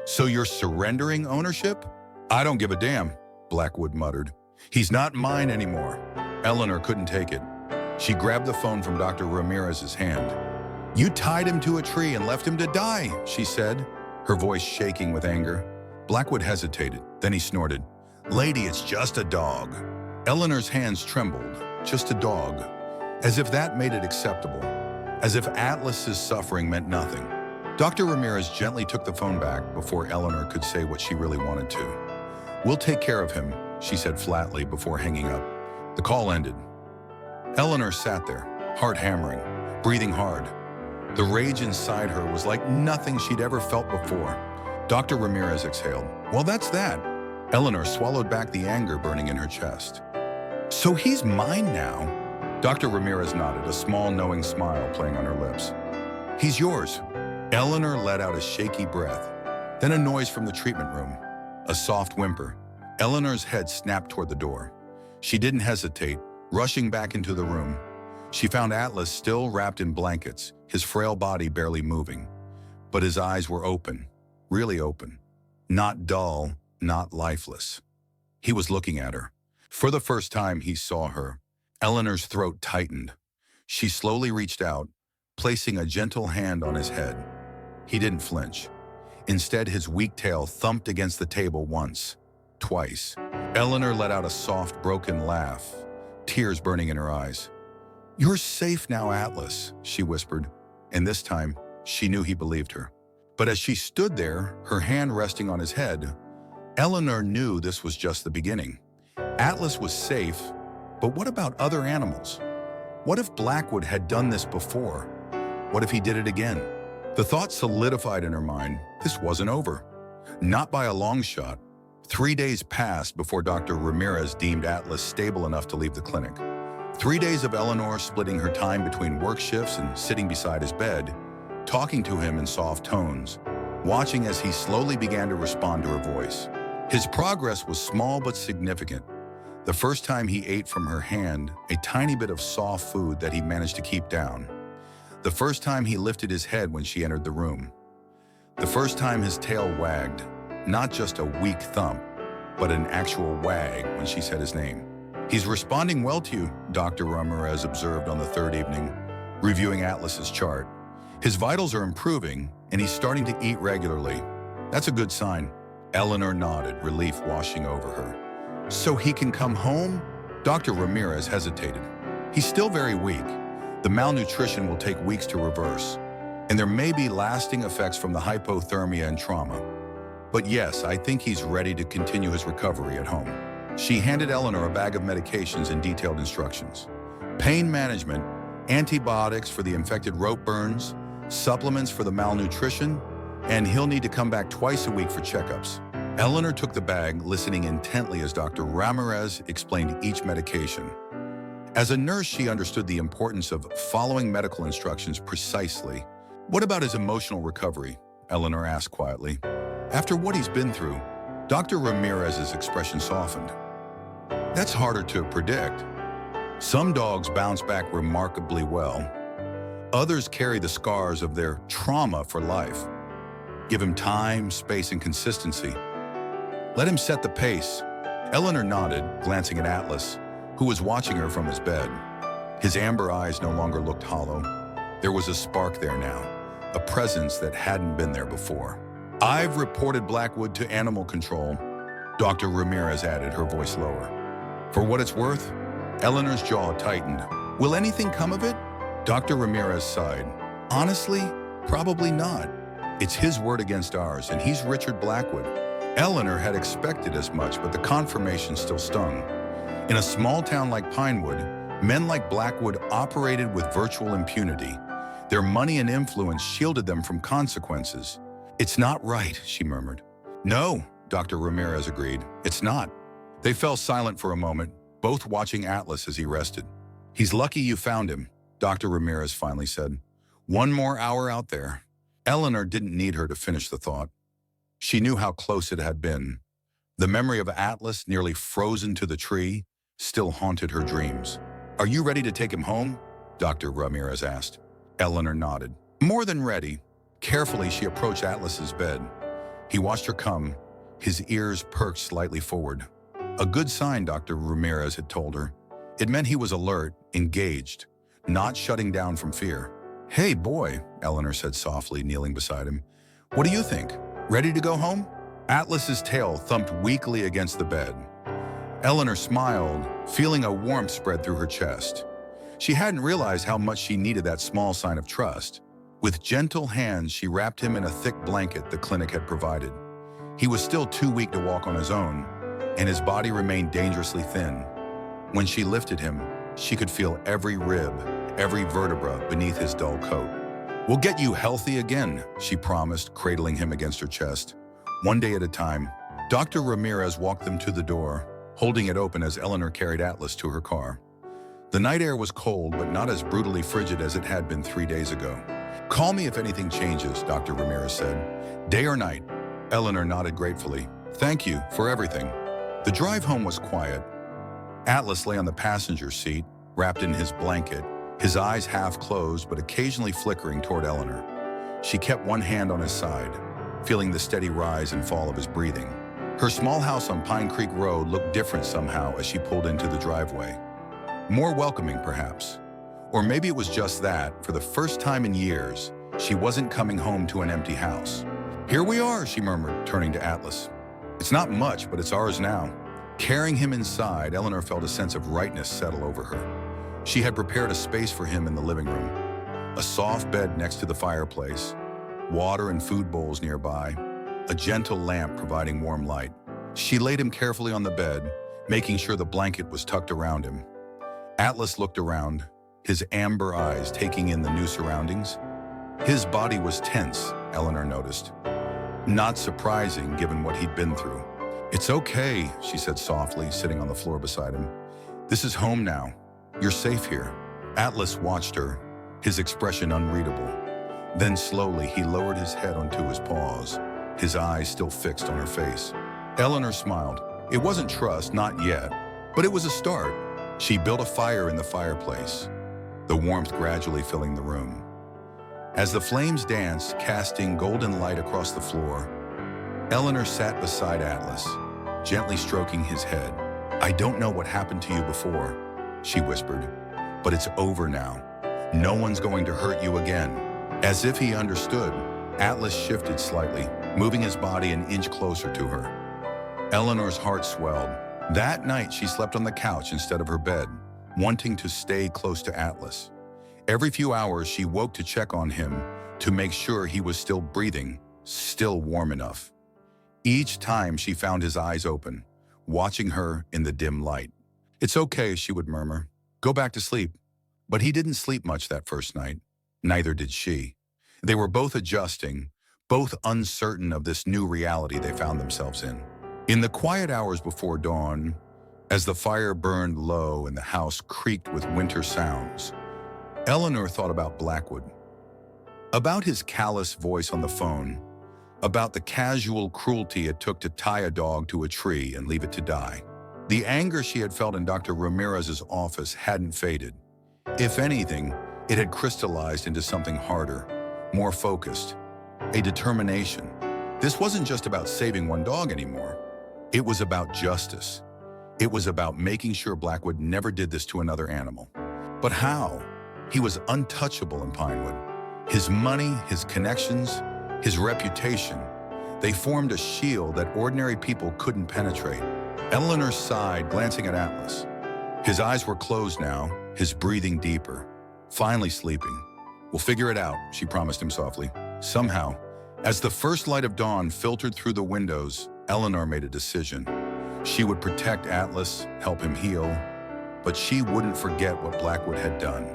So you're surrendering ownership? I don't give a damn, Blackwood muttered. He's not mine anymore. Eleanor couldn't take it. She grabbed the phone from Dr. Ramirez's hand. You tied him to a tree and left him to die, she said, her voice shaking with anger. Blackwood hesitated, then he snorted. Lady, it's just a dog. Eleanor's hands trembled. Just a dog. As if that made it acceptable. As if Atlas's suffering meant nothing. Dr. Ramirez gently took the phone back before Eleanor could say what she really wanted to. We'll take care of him, she said flatly before hanging up. The call ended. Eleanor sat there, heart hammering, breathing hard. The rage inside her was like nothing she'd ever felt before. Dr. Ramirez exhaled. Well, that's that. Eleanor swallowed back the anger burning in her chest. So he's mine now? Dr. Ramirez nodded, a small, knowing smile playing on her lips. He's yours. Eleanor let out a shaky breath, then a noise from the treatment room, a soft whimper. Eleanor's head snapped toward the door. She didn't hesitate, rushing back into the room. She found Atlas still wrapped in blankets, his frail body barely moving. But his eyes were open, really open. Not dull, not lifeless. He was looking at her. For the first time he saw her. Eleanor's throat tightened. She slowly reached out, placing a gentle hand on his head. He didn't flinch. Instead, his weak tail thumped against the table once, twice. Eleanor let out a soft, broken laugh, tears burning in her eyes. You're safe now, Atlas, she whispered, and this time, she knew he believed her. But as she stood there, her hand resting on his head, Eleanor knew this was just the beginning. Atlas was safe, but what about other animals? What if Blackwood had done this before? What if he did it again? The thought solidified in her mind. This wasn't over. Not by a long shot. 3 days passed before Dr. Ramirez deemed Atlas stable enough to leave the clinic. 3 days of Eleanor splitting her time between work shifts and sitting beside his bed, talking to him in soft tones, watching as he slowly began to respond to her voice. His progress was small but significant. The first time he ate from her hand, a tiny bit of soft food that he managed to keep down. The first time he lifted his head when she entered the room. The first time his tail wagged, not just a weak thump, but an actual wag when she said his name. He's responding well to you, Dr. Ramirez observed on the third evening, reviewing Atlas's chart. His vitals are improving, and he's starting to eat regularly. That's a good sign. Eleanor nodded, relief washing over her. So he can come home? Dr. Ramirez hesitated. He's still very weak. The malnutrition will take weeks to reverse, and there may be lasting effects from the hypothermia and trauma. But yes, I think he's ready to continue his recovery at home. She handed Eleanor a bag of medications and detailed instructions. Pain management, antibiotics for the infected rope burns, supplements for the malnutrition, and he'll need to come back twice a week for checkups. Eleanor took the bag, listening intently as Dr. Ramirez explained each medication. As a nurse, she understood the importance of following medical instructions precisely. What about his emotional recovery? Eleanor asked quietly. After what he's been through, Dr. Ramirez's expression softened. That's harder to predict. Some dogs bounce back remarkably well. Others carry the scars of their trauma for life. Give him time, space, and consistency. Let him set the pace. Eleanor nodded, glancing at Atlas, who was watching her from his bed. His amber eyes no longer looked hollow. There was a spark there now, a presence that hadn't been there before. I've reported Blackwood to animal control, Dr. Ramirez added, her voice lower. For what it's worth, Eleanor's jaw tightened. Will anything come of it? Dr. Ramirez sighed. Honestly, probably not. It's his word against ours, and he's Richard Blackwood. Eleanor had expected as much, but the confirmation still stung. In a small town like Pinewood, men like Blackwood operated with virtual impunity. Their money and influence shielded them from consequences. It's not right, she murmured. No, Dr. Ramirez agreed. It's not. They fell silent for a moment, both watching Atlas as he rested. He's lucky you found him, Dr. Ramirez finally said. One more hour out there. Eleanor didn't need her to finish the thought. She knew how close it had been. The memory of Atlas, nearly frozen to the tree, still haunted her dreams. Are you ready to take him home? Dr. Ramirez asked. Eleanor nodded. More than ready. Carefully, she approached Atlas's bed. He watched her come, his ears perked slightly forward. A good sign, Dr. Ramirez had told her. It meant he was alert, engaged, not shutting down from fear. Hey, boy, Eleanor said softly, kneeling beside him. What do you think? Ready to go home? Atlas's tail thumped weakly against the bed. Eleanor smiled, feeling a warmth spread through her chest. She hadn't realized how much she needed that small sign of trust. With gentle hands, she wrapped him in a thick blanket the clinic had provided. He was still too weak to walk on his own, and his body remained dangerously thin. When she lifted him, she could feel every rib, every vertebra beneath his dull coat. "We'll get you healthy again," she promised, cradling him against her chest. One day at a time, Dr. Ramirez walked them to the door, holding it open as Eleanor carried Atlas to her car. The night air was cold, but not as brutally frigid as it had been 3 days ago. "Call me if anything changes," Dr. Ramirez said. "Day or night?" Eleanor nodded gratefully. "Thank you for everything." The drive home was quiet. Atlas lay on the passenger seat, wrapped in his blanket, his eyes half closed but occasionally flickering toward Eleanor. She kept one hand on his side, feeling the steady rise and fall of his breathing. Her small house on Pine Creek Road looked different somehow as she pulled into the driveway. More welcoming, perhaps. Or maybe it was just that, for the first time in years, she wasn't coming home to an empty house. "Here we are," she murmured, turning to Atlas. "It's not much, but it's ours now." Carrying him inside, Eleanor felt a sense of rightness settle over her. She had prepared a space for him in the living room. A soft bed next to the fireplace, water and food bowls nearby, a gentle lamp providing warm light. She laid him carefully on the bed, making sure the blanket was tucked around him. Atlas looked around, his amber eyes taking in the new surroundings. His body was tense, Eleanor noticed. Not surprising given what he'd been through. "It's okay," she said softly, sitting on the floor beside him. "This is home now. You're safe here." Atlas watched her, his expression unreadable. Then slowly he lowered his head onto his paws, his eyes still fixed on her face. Eleanor smiled. It wasn't trust, not yet, but it was a start. She built a fire in the fireplace, the warmth gradually filling the room. As the flames danced, casting golden light across the floor, Eleanor sat beside Atlas, gently stroking his head. "I don't know what happened to you before," she whispered, "but it's over now. No one's going to hurt you again." As if he understood, Atlas shifted slightly, moving his body an inch closer to her. Eleanor's heart swelled. That night, she slept on the couch instead of her bed, wanting to stay close to Atlas. Every few hours, she woke to check on him, to make sure he was still breathing, still warm enough. Each time, she found his eyes open, watching her in the dim light. "It's okay," she would murmur. "Go back to sleep." But he didn't sleep much that first night. Neither did she. They were both adjusting, both uncertain of this new reality they found themselves in. In the quiet hours before dawn, as the fire burned low and the house creaked with winter sounds, Eleanor thought about Blackwood. About his callous voice on the phone, about the casual cruelty it took to tie a dog to a tree and leave it to die. The anger she had felt in Dr. Ramirez's office hadn't faded. If anything, it had crystallized into something harder, more focused, a determination. This wasn't just about saving one dog anymore. It was about justice. It was about making sure Blackwood never did this to another animal. But how? He was untouchable in Pinewood. His money, his connections, his reputation, they formed a shield that ordinary people couldn't penetrate. Eleanor sighed, glancing at Atlas. His eyes were closed now, his breathing deeper, finally sleeping. "We'll figure it out," she promised him softly. Somehow, as the first light of dawn filtered through the windows, Eleanor made a decision. She would protect Atlas, help him heal, but she wouldn't forget what Blackwood had done.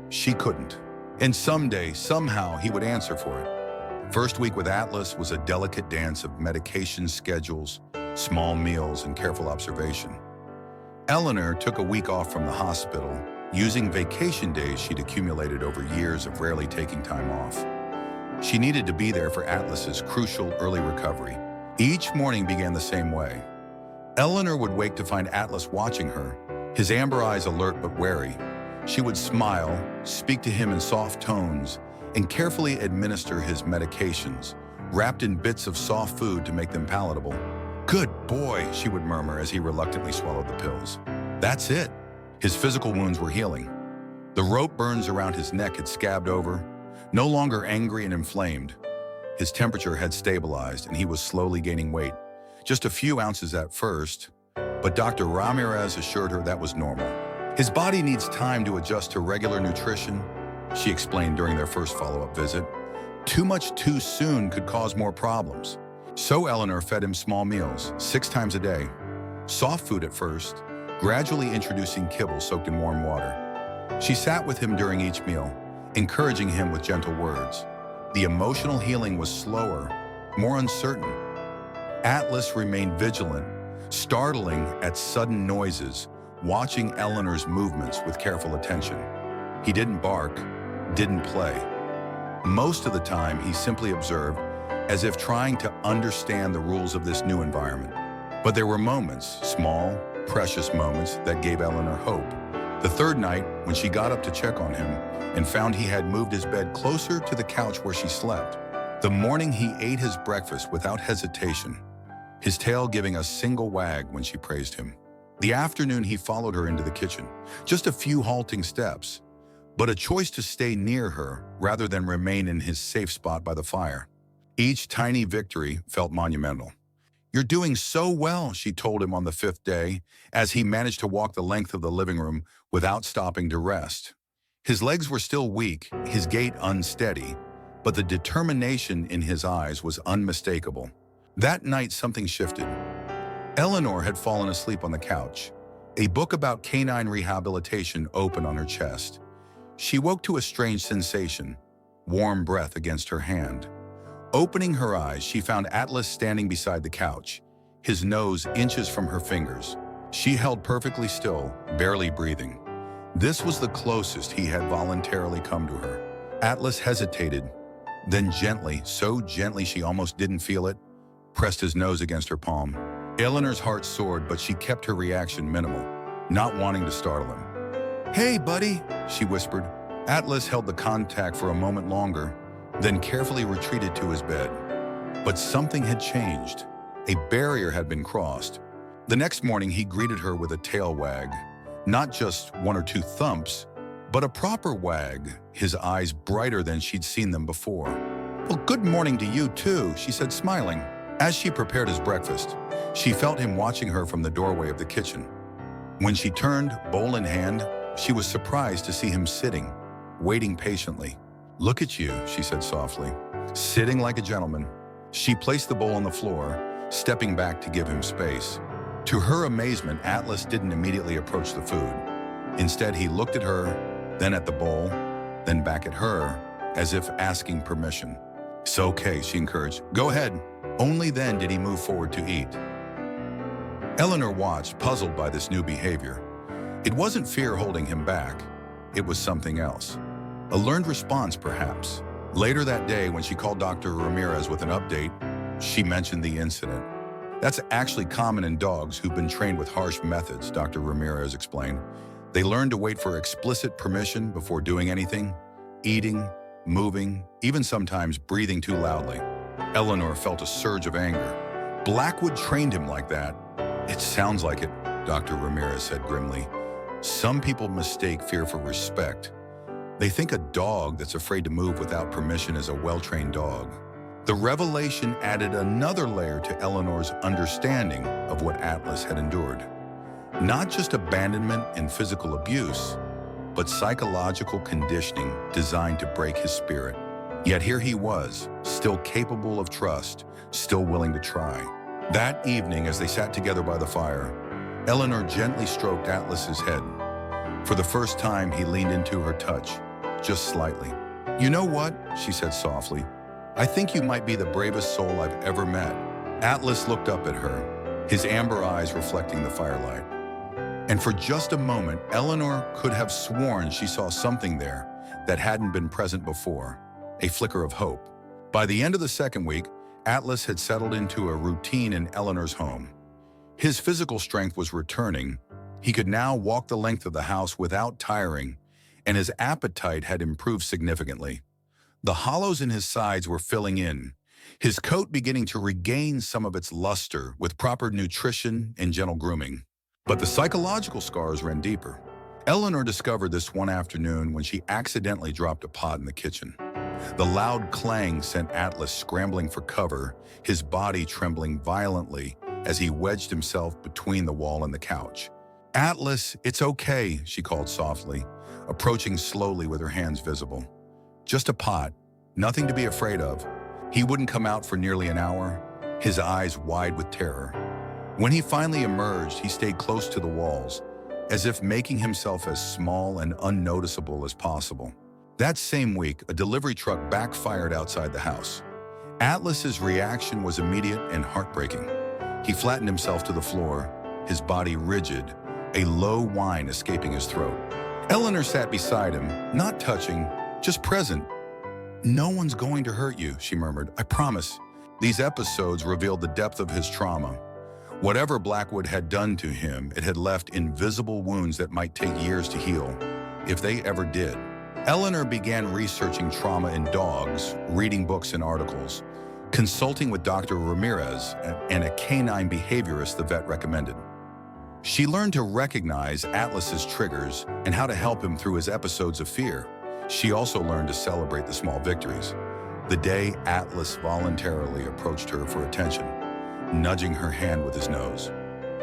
She couldn't. And someday, somehow, he would answer for it. First week with Atlas was a delicate dance of medication schedules, small meals, and careful observation. Eleanor took a week off from the hospital, using vacation days she'd accumulated over years of rarely taking time off. She needed to be there for Atlas's crucial early recovery. Each morning began the same way. Eleanor would wake to find Atlas watching her, his amber eyes alert but wary. She would smile, speak to him in soft tones, and carefully administer his medications, wrapped in bits of soft food to make them palatable. "Good boy," she would murmur as he reluctantly swallowed the pills. That's it. His physical wounds were healing. The rope burns around his neck had scabbed over, no longer angry and inflamed. His temperature had stabilized and he was slowly gaining weight. Just a few ounces at first, but Dr. Ramirez assured her that was normal. His body needs time to adjust to regular nutrition, she explained during their first follow-up visit. Too much too soon could cause more problems. So Eleanor fed him small meals, 6 times a day. Soft food at first, gradually introducing kibble soaked in warm water. She sat with him during each meal, encouraging him with gentle words. The emotional healing was slower, more uncertain. Atlas remained vigilant, startling at sudden noises, watching Eleanor's movements with careful attention. He didn't bark, didn't play. Most of the time, he simply observed, as if trying to understand the rules of this new environment. But there were moments, small, precious moments, that gave Eleanor hope. The third night, when she got up to check on him and found he had moved his bed closer to the couch where she slept. The morning he ate his breakfast without hesitation, his tail giving a single wag when she praised him. The afternoon he followed her into the kitchen, just a few halting steps, but a choice to stay near her rather than remain in his safe spot by the fire. Each tiny victory felt monumental. "You're doing so well," she told him on the fifth day, as he managed to walk the length of the living room without stopping to rest. His legs were still weak, his gait unsteady, but the determination in his eyes was unmistakable. That night, something shifted. Eleanor had fallen asleep on the couch, a book about canine rehabilitation open on her chest. She woke to a strange sensation, warm breath against her hand. Opening her eyes, she found Atlas standing beside the couch, his nose inches from her fingers. She held perfectly still, barely breathing. This was the closest he had voluntarily come to her. Atlas hesitated, then gently, so gently she almost didn't feel it, pressed his nose against her palm. Eleanor's heart soared, but she kept her reaction minimal, not wanting to startle him. "Hey, buddy," she whispered. Atlas held the contact for a moment longer, then carefully retreated to his bed. But something had changed. A barrier had been crossed. The next morning, he greeted her with a tail wag. Not just one or two thumps, but a proper wag, his eyes brighter than she'd seen them before. "Well, good morning to you too," she said, smiling. As she prepared his breakfast, she felt him watching her from the doorway of the kitchen. When she turned, bowl in hand, she was surprised to see him sitting, waiting patiently. "Look at you," she said softly, "sitting like a gentleman." She placed the bowl on the floor, stepping back to give him space. To her amazement, Atlas didn't immediately approach the food. Instead, he looked at her, then at the bowl, then back at her, as if asking permission. "It's okay," she encouraged. "Go ahead." Only then did he move forward to eat. Eleanor watched, puzzled by this new behavior. It wasn't fear holding him back. It was something else. A learned response, perhaps. Later that day, when she called Dr. Ramirez with an update, she mentioned the incident. "That's actually common in dogs who've been trained with harsh methods," Dr. Ramirez explained. "They learn to wait for explicit permission before doing anything, eating, moving, even sometimes breathing too loudly." Eleanor felt a surge of anger. Blackwood trained him like that. "It sounds like it," Dr. Ramirez said grimly. "Some people mistake fear for respect. They think a dog that's afraid to move without permission is a well-trained dog." The revelation added another layer to Eleanor's understanding of what Atlas had endured. Not just abandonment and physical abuse, but psychological conditioning designed to break his spirit. Yet here he was, still capable of trust, still willing to try. That evening, as they sat together by the fire, Eleanor gently stroked Atlas's head. For the first time, he leaned into her touch, just slightly. "You know what?" she said softly. "I think you might be the bravest soul I've ever met." Atlas looked up at her, his amber eyes reflecting the firelight. And for just a moment, Eleanor could have sworn she saw something there that hadn't been present before, a flicker of hope. By the end of the second week, Atlas had settled into a routine in Eleanor's home. His physical strength was returning. He could now walk the length of the house without tiring, and his appetite had improved significantly. The hollows in his sides were filling in, his coat beginning to regain some of its luster with proper nutrition and gentle grooming. But the psychological scars ran deeper. Eleanor discovered this one afternoon when she accidentally dropped a pot in the kitchen. The loud clang sent Atlas scrambling for cover, his body trembling violently as he wedged himself between the wall and the couch. "Atlas, it's okay," she called softly, approaching slowly with her hands visible. "Just a pot, nothing to be afraid of." He wouldn't come out for nearly an hour, his eyes wide with terror. When he finally emerged, he stayed close to the walls, as if making himself as small and unnoticeable as possible. That same week, a delivery truck backfired outside the house. Atlas's reaction was immediate and heartbreaking. He flattened himself to the floor, his body rigid, a low whine escaping his throat. Eleanor sat beside him, not touching, just present. "No one's going to hurt you," she murmured. "I promise." These episodes revealed the depth of his trauma. Whatever Blackwood had done to him, it had left invisible wounds that might take years to heal, if they ever did. Eleanor began researching trauma in dogs, reading books and articles, consulting with Dr. Ramirez and a canine behaviorist the vet recommended. She learned to recognize Atlas's triggers and how to help him through his episodes of fear. She also learned to celebrate the small victories. The day Atlas voluntarily approached her for attention, nudging her hand with his nose.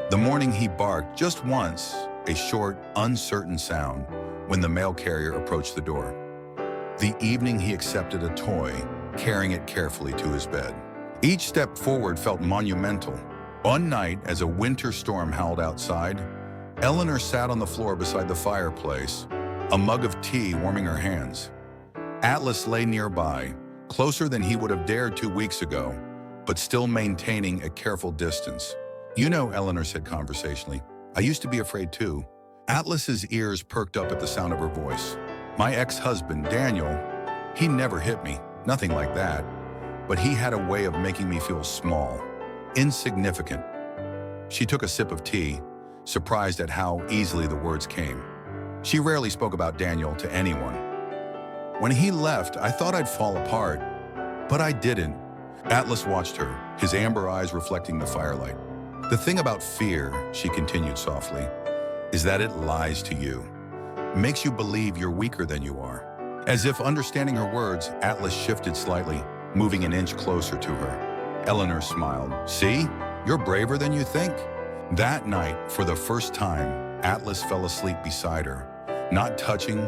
The morning he barked just once, a short, uncertain sound, when the mail carrier approached the door. The evening he accepted a toy, carrying it carefully to his bed. Each step forward felt monumental. One night, as a winter storm howled outside, Eleanor sat on the floor beside the fireplace, a mug of tea warming her hands. Atlas lay nearby, closer than he would have dared 2 weeks ago, but still maintaining a careful distance. "You know," Eleanor said conversationally, "I used to be afraid too." Atlas's ears perked up at the sound of her voice. "My ex-husband, Daniel, he never hit me, nothing like that, but he had a way of making me feel small, insignificant." She took a sip of tea, surprised at how easily the words came. She rarely spoke about Daniel to anyone. "When he left, I thought I'd fall apart, but I didn't." Atlas watched her, his amber eyes reflecting the firelight. "The thing about fear," she continued softly, "is that it lies to you, makes you believe you're weaker than you are." As if understanding her words, Atlas shifted slightly, moving an inch closer to her. Eleanor smiled. "See, you're braver than you think." That night, for the first time, Atlas fell asleep beside her, not touching,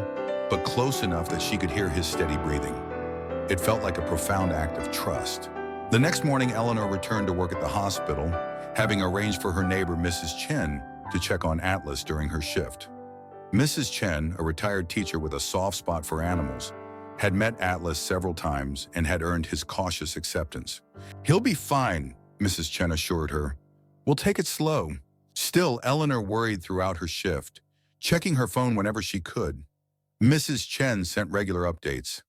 but close enough that she could hear his steady breathing. It felt like a profound act of trust. The next morning, Eleanor returned to work at the hospital, having arranged for her neighbor, Mrs. Chen, to check on Atlas during her shift. Mrs. Chen, a retired teacher with a soft spot for animals, had met Atlas several times and had earned his cautious acceptance. "He'll be fine," Mrs. Chen assured her. "We'll take it slow." Still, Eleanor worried throughout her shift, checking her phone whenever she could. Mrs. Chen sent regular updates.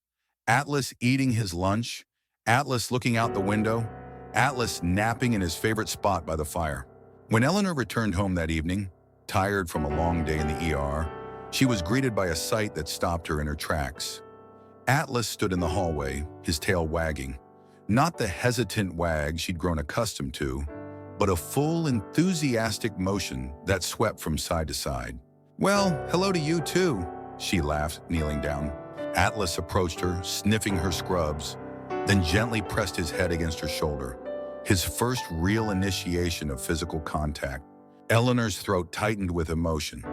Atlas eating his lunch, Atlas looking out the window, Atlas napping in his favorite spot by the fire. When Eleanor returned home that evening, tired from a long day in the ER, she was greeted by a sight that stopped her in her tracks. Atlas stood in the hallway, his tail wagging. Not the hesitant wag she'd grown accustomed to, but a full, enthusiastic motion that swept from side to side. "Well, hello to you too," she laughed, kneeling down. Atlas approached her, sniffing her scrubs, then gently pressed his head against her shoulder, his first real initiation of physical contact. Eleanor's throat tightened with emotion.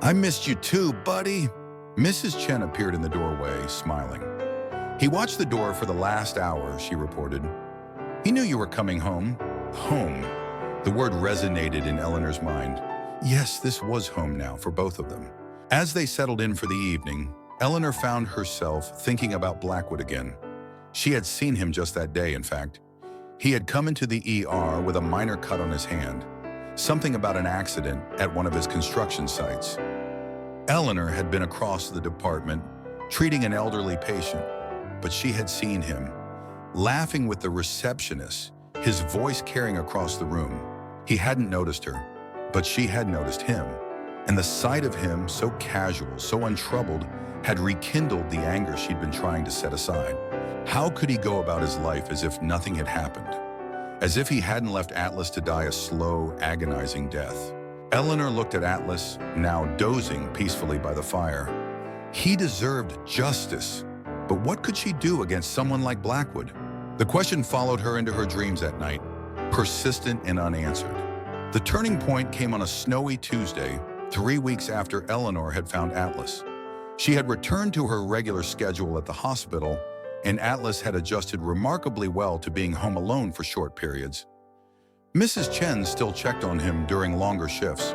"I missed you too, buddy." Mrs. Chen appeared in the doorway, smiling. "He watched the door for the last hour," she reported. "He knew you were coming home." Home. The word resonated in Eleanor's mind. Yes, this was home now for both of them. As they settled in for the evening, Eleanor found herself thinking about Blackwood again. She had seen him just that day, in fact. He had come into the ER with a minor cut on his hand, something about an accident at one of his construction sites. Eleanor had been across the department, treating an elderly patient, but she had seen him, laughing with the receptionist, his voice carrying across the room. He hadn't noticed her, but she had noticed him, and the sight of him, so casual, so untroubled, had rekindled the anger she'd been trying to set aside. How could he go about his life as if nothing had happened? As if he hadn't left Atlas to die a slow, agonizing death. Eleanor looked at Atlas, now dozing peacefully by the fire. He deserved justice, but what could she do against someone like Blackwood? The question followed her into her dreams at night, persistent and unanswered. The turning point came on a snowy Tuesday, 3 weeks after Eleanor had found Atlas. She had returned to her regular schedule at the hospital, and Atlas had adjusted remarkably well to being home alone for short periods. Mrs. Chen still checked on him during longer shifts,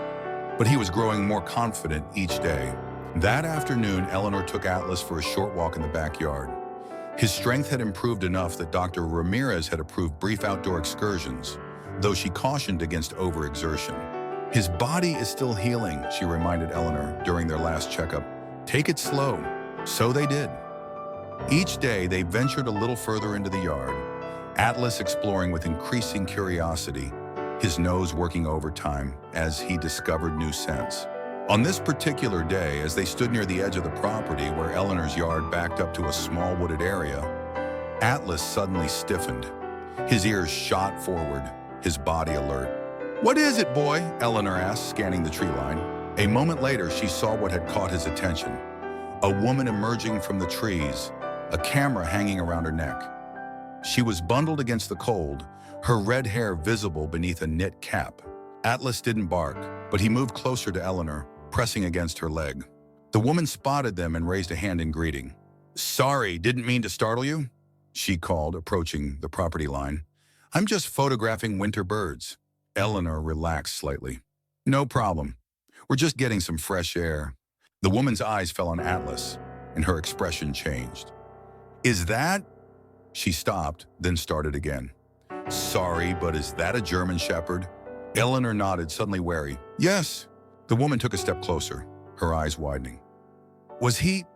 but he was growing more confident each day. That afternoon, Eleanor took Atlas for a short walk in the backyard. His strength had improved enough that Dr. Ramirez had approved brief outdoor excursions, though she cautioned against overexertion. His body is still healing, she reminded Eleanor during their last checkup. Take it slow. So they did. Each day, they ventured a little further into the yard, Atlas exploring with increasing curiosity, his nose working overtime as he discovered new scents. On this particular day, as they stood near the edge of the property where Eleanor's yard backed up to a small wooded area, Atlas suddenly stiffened. His ears shot forward, his body alert. "What is it, boy?" Eleanor asked, scanning the tree line. A moment later, she saw what had caught his attention. A woman emerging from the trees, a camera hanging around her neck. She was bundled against the cold, her red hair visible beneath a knit cap. Atlas didn't bark, but he moved closer to Eleanor, pressing against her leg. The woman spotted them and raised a hand in greeting. "Sorry, didn't mean to startle you," she called, approaching the property line. "I'm just photographing winter birds." Eleanor relaxed slightly. "No problem. We're just getting some fresh air." The woman's eyes fell on Atlas, and her expression changed. "Is that—" She stopped, then started again. "Sorry, but is that a German Shepherd?" Eleanor nodded, suddenly wary. "Yes." The woman took a step closer, her eyes widening. Was he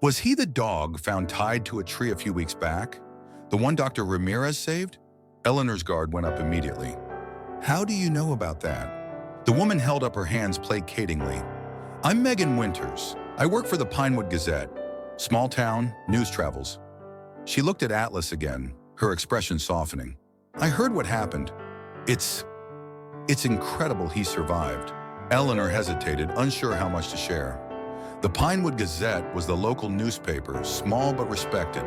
the dog found tied to a tree a few weeks back? The one Dr. Ramirez saved?" Eleanor's guard went up immediately. "How do you know about that?" The woman held up her hands placatingly. "I'm Eleanor Winters. I work for the Pinewood Gazette. Small town, news travels." She looked at Atlas again, her expression softening. "I heard what happened. It's incredible he survived." Eleanor hesitated, unsure how much to share. The Pinewood Gazette was the local newspaper, small but respected,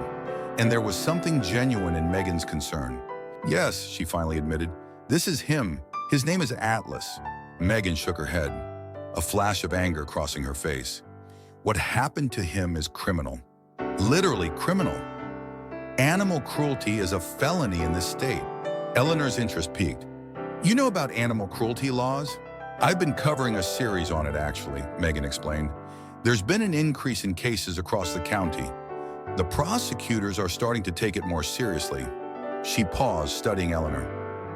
and there was something genuine in Megan's concern. "Yes," she finally admitted, "this is him. His name is Atlas." Megan shook her head, a flash of anger crossing her face. "What happened to him is criminal. Literally criminal. Animal cruelty is a felony in this state." Eleanor's interest piqued. "You know about animal cruelty laws?" "I've been covering a series on it, actually," Megan explained. "There's been an increase in cases across the county. The prosecutors are starting to take it more seriously." She paused, studying Eleanor.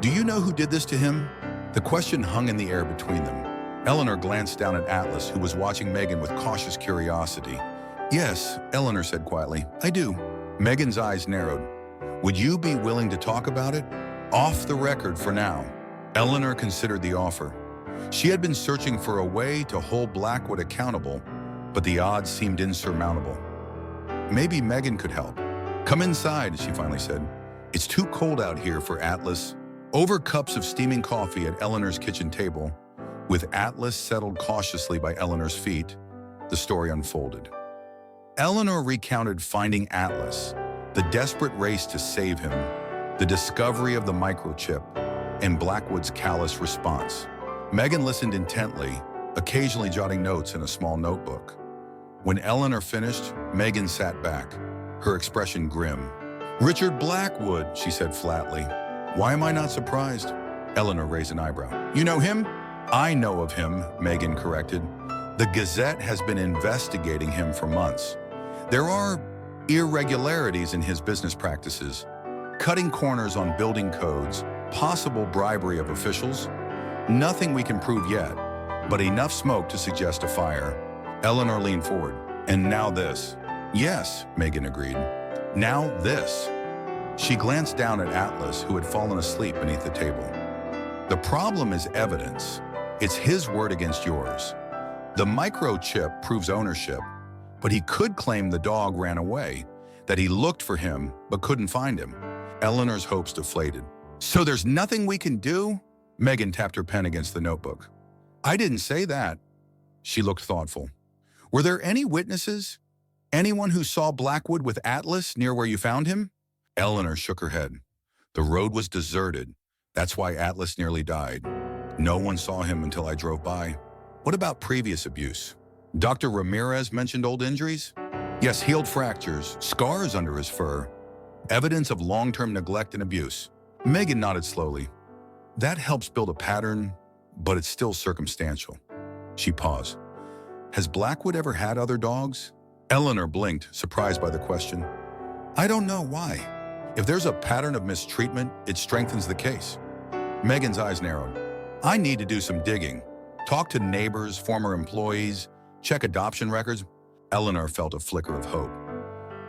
"Do you know who did this to him?" The question hung in the air between them. Eleanor glanced down at Atlas, who was watching Megan with cautious curiosity. "Yes," Eleanor said quietly, "I do." Megan's eyes narrowed. "Would you be willing to talk about it? Off the record for now." Eleanor considered the offer. She had been searching for a way to hold Blackwood accountable, but the odds seemed insurmountable. Maybe Megan could help. "Come inside," she finally said. "It's too cold out here for Atlas." Over cups of steaming coffee at Eleanor's kitchen table, with Atlas settled cautiously by Eleanor's feet, the story unfolded. Eleanor recounted finding Atlas, the desperate race to save him, the discovery of the microchip, and Blackwood's callous response. Megan listened intently, occasionally jotting notes in a small notebook. When Eleanor finished, Megan sat back, her expression grim. "Richard Blackwood," she said flatly. "Why am I not surprised?" Eleanor raised an eyebrow. "You know him?" "I know of him," Megan corrected. "The Gazette has been investigating him for months. There are irregularities in his business practices, cutting corners on building codes, possible bribery of officials. Nothing we can prove yet, but enough smoke to suggest a fire." Eleanor leaned forward. "And now this." "Yes," Megan agreed. "Now this." She glanced down at Atlas, who had fallen asleep beneath the table. "The problem is evidence. It's his word against yours. The microchip proves ownership, but he could claim the dog ran away, that he looked for him but couldn't find him." Eleanor's hopes deflated. "So there's nothing we can do?" Megan tapped her pen against the notebook. "I didn't say that." She looked thoughtful. "Were there any witnesses? Anyone who saw Blackwood with Atlas near where you found him?" Eleanor shook her head. "The road was deserted. That's why Atlas nearly died. No one saw him until I drove by." "What about previous abuse? Dr. Ramirez mentioned old injuries?" "Yes, healed fractures, scars under his fur. Evidence of long-term neglect and abuse." Megan nodded slowly. "That helps build a pattern, but it's still circumstantial." She paused. Has Blackwood ever had other dogs? Eleanor blinked, surprised by the question. I don't know why. If there's a pattern of mistreatment, it strengthens the case. Megan's eyes narrowed. I need to do some digging. Talk to neighbors, former employees, check adoption records. Eleanor felt a flicker of hope.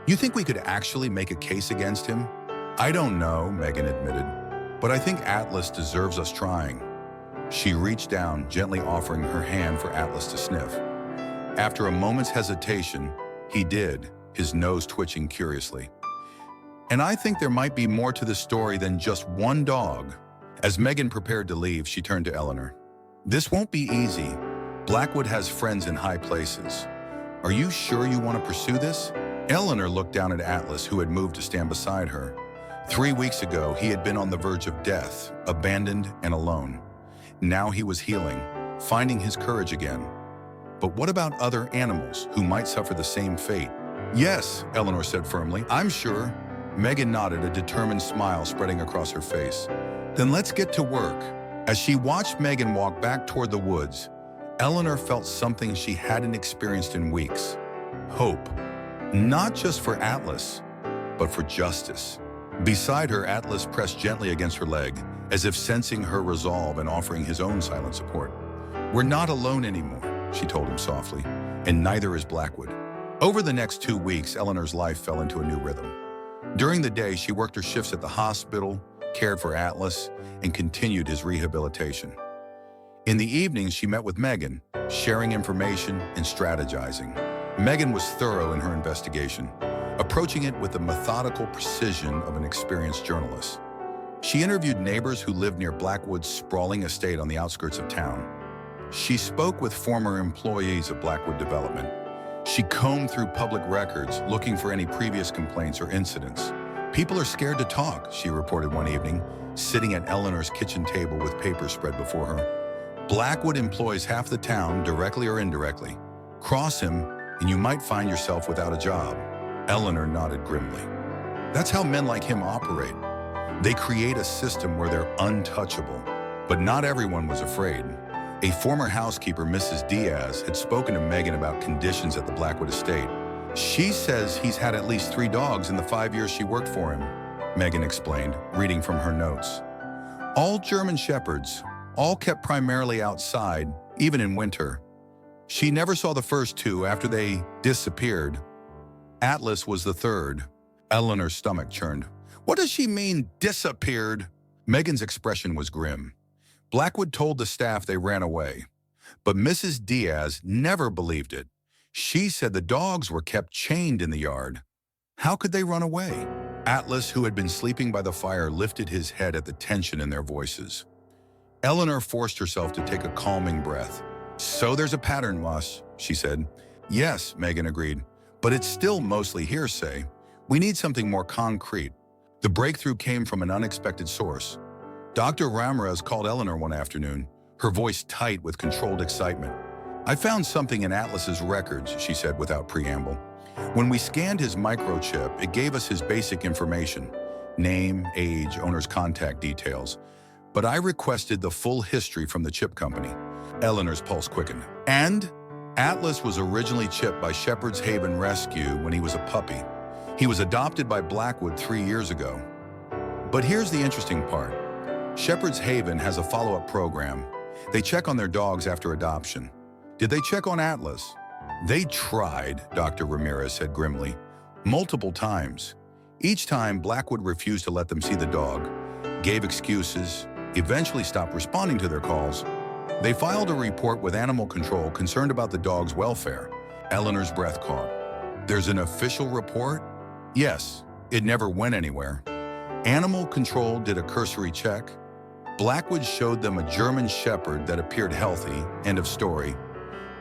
You think we could actually make a case against him? I don't know, Megan admitted, but I think Atlas deserves us trying. She reached down, gently offering her hand for Atlas to sniff. After a moment's hesitation, he did, his nose twitching curiously. And I think there might be more to the story than just one dog. As Megan prepared to leave, she turned to Eleanor. This won't be easy. Blackwood has friends in high places. Are you sure you want to pursue this? Eleanor looked down at Atlas, who had moved to stand beside her. 3 weeks ago, he had been on the verge of death, abandoned and alone. Now he was healing, finding his courage again. But what about other animals who might suffer the same fate? Yes, Eleanor said firmly, I'm sure. Megan nodded, a determined smile spreading across her face. Then let's get to work. As she watched Megan walk back toward the woods, Eleanor felt something she hadn't experienced in weeks. Hope. Not just for Atlas, but for justice. Beside her, Atlas pressed gently against her leg, as if sensing her resolve and offering his own silent support. We're not alone anymore, she told him softly, and neither is Blackwood. Over the next 2 weeks, Eleanor's life fell into a new rhythm. During the day, she worked her shifts at the hospital, cared for Atlas, and continued his rehabilitation. In the evenings, she met with Megan, sharing information and strategizing. Megan was thorough in her investigation, approaching it with the methodical precision of an experienced journalist. She interviewed neighbors who lived near Blackwood's sprawling estate on the outskirts of town. She spoke with former employees of Blackwood Development. She combed through public records, looking for any previous complaints or incidents. People are scared to talk, she reported one evening, sitting at Eleanor's kitchen table with papers spread before her. Blackwood employs half the town, directly or indirectly. Cross him, and you might find yourself without a job. Eleanor nodded grimly. That's how men like him operate. They create a system where they're untouchable. But not everyone was afraid. A former housekeeper, Mrs. Diaz, had spoken to Megan about conditions at the Blackwood estate. She says he's had at least 3 dogs in the 5 years she worked for him, Megan explained, reading from her notes. All German shepherds, all kept primarily outside, even in winter. She never saw the first 2 after they disappeared. Atlas was the 3rd. Eleanor's stomach churned. What does she mean, disappeared? Megan's expression was grim. Blackwood told the staff they ran away, but Mrs. Diaz never believed it. She said the dogs were kept chained in the yard. How could they run away? Atlas, who had been sleeping by the fire, lifted his head at the tension in their voices. Eleanor forced herself to take a calming breath. So there's a pattern, Moss, she said. Yes, Megan agreed, but it's still mostly hearsay. We need something more concrete. The breakthrough came from an unexpected source. Dr. Ramirez called Eleanor one afternoon, her voice tight with controlled excitement. I found something in Atlas's records, she said without preamble. When we scanned his microchip, it gave us his basic information, name, age, owner's contact details. But I requested the full history from the chip company. Eleanor's pulse quickened. And Atlas was originally chipped by Shepherd's Haven Rescue when he was a puppy. He was adopted by Blackwood 3 years ago. But here's the interesting part. Shepherd's Haven has a follow-up program. They check on their dogs after adoption. Did they check on Atlas? They tried, Dr. Ramirez said grimly, multiple times. Each time, Blackwood refused to let them see the dog, gave excuses, eventually stopped responding to their calls. They filed a report with animal control concerned about the dog's welfare. Eleanor's breath caught. There's an official report? Yes, it never went anywhere. Animal control did a cursory check. Blackwood showed them a German shepherd that appeared healthy, end of story.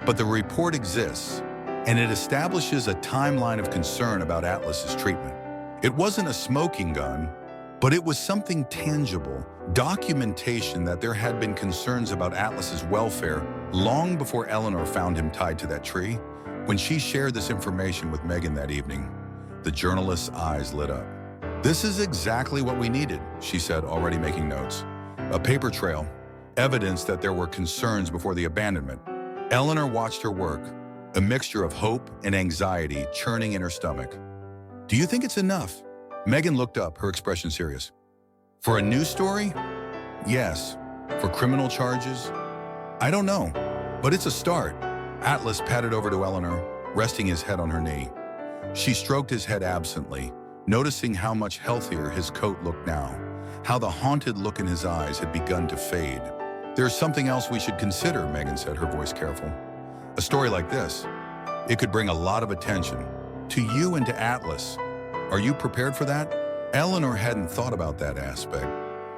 But the report exists, and it establishes a timeline of concern about Atlas's treatment. It wasn't a smoking gun, but it was something tangible, documentation that there had been concerns about Atlas's welfare long before Eleanor found him tied to that tree. When she shared this information with Megan that evening, the journalist's eyes lit up. This is exactly what we needed, she said, already making notes. A paper trail, evidence that there were concerns before the abandonment. Eleanor watched her work, a mixture of hope and anxiety churning in her stomach. "Do you think it's enough?" Megan looked up, her expression serious. "For a news story? Yes. For criminal charges? I don't know, but it's a start." Atlas padded over to Eleanor, resting his head on her knee. She stroked his head absently, noticing how much healthier his coat looked now, how the haunted look in his eyes had begun to fade. "There's something else we should consider," Megan said, her voice careful. "A story like this, it could bring a lot of attention to you and to Atlas. Are you prepared for that?" Eleanor hadn't thought about that aspect.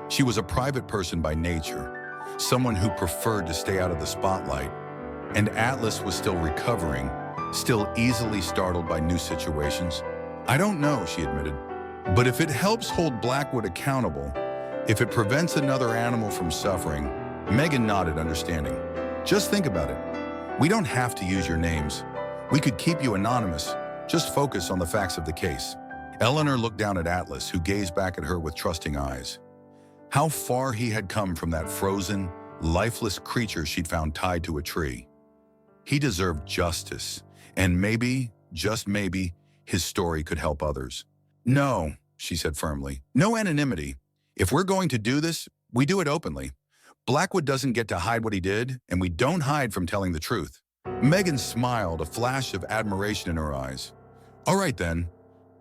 She was a private person by nature, someone who preferred to stay out of the spotlight, and Atlas was still recovering, still easily startled by new situations. "I don't know," she admitted. "But if it helps hold Blackwood accountable, if it prevents another animal from suffering." Megan nodded, understanding. "Just think about it. We don't have to use your names. We could keep you anonymous. Just focus on the facts of the case." Eleanor looked down at Atlas, who gazed back at her with trusting eyes. How far he had come from that frozen, lifeless creature she'd found tied to a tree. He deserved justice, and maybe, just maybe, his story could help others. "No," she said firmly. "No anonymity. If we're going to do this, we do it openly. Blackwood doesn't get to hide what he did, and we don't hide from telling the truth." Megan smiled, a flash of admiration in her eyes. "All right then,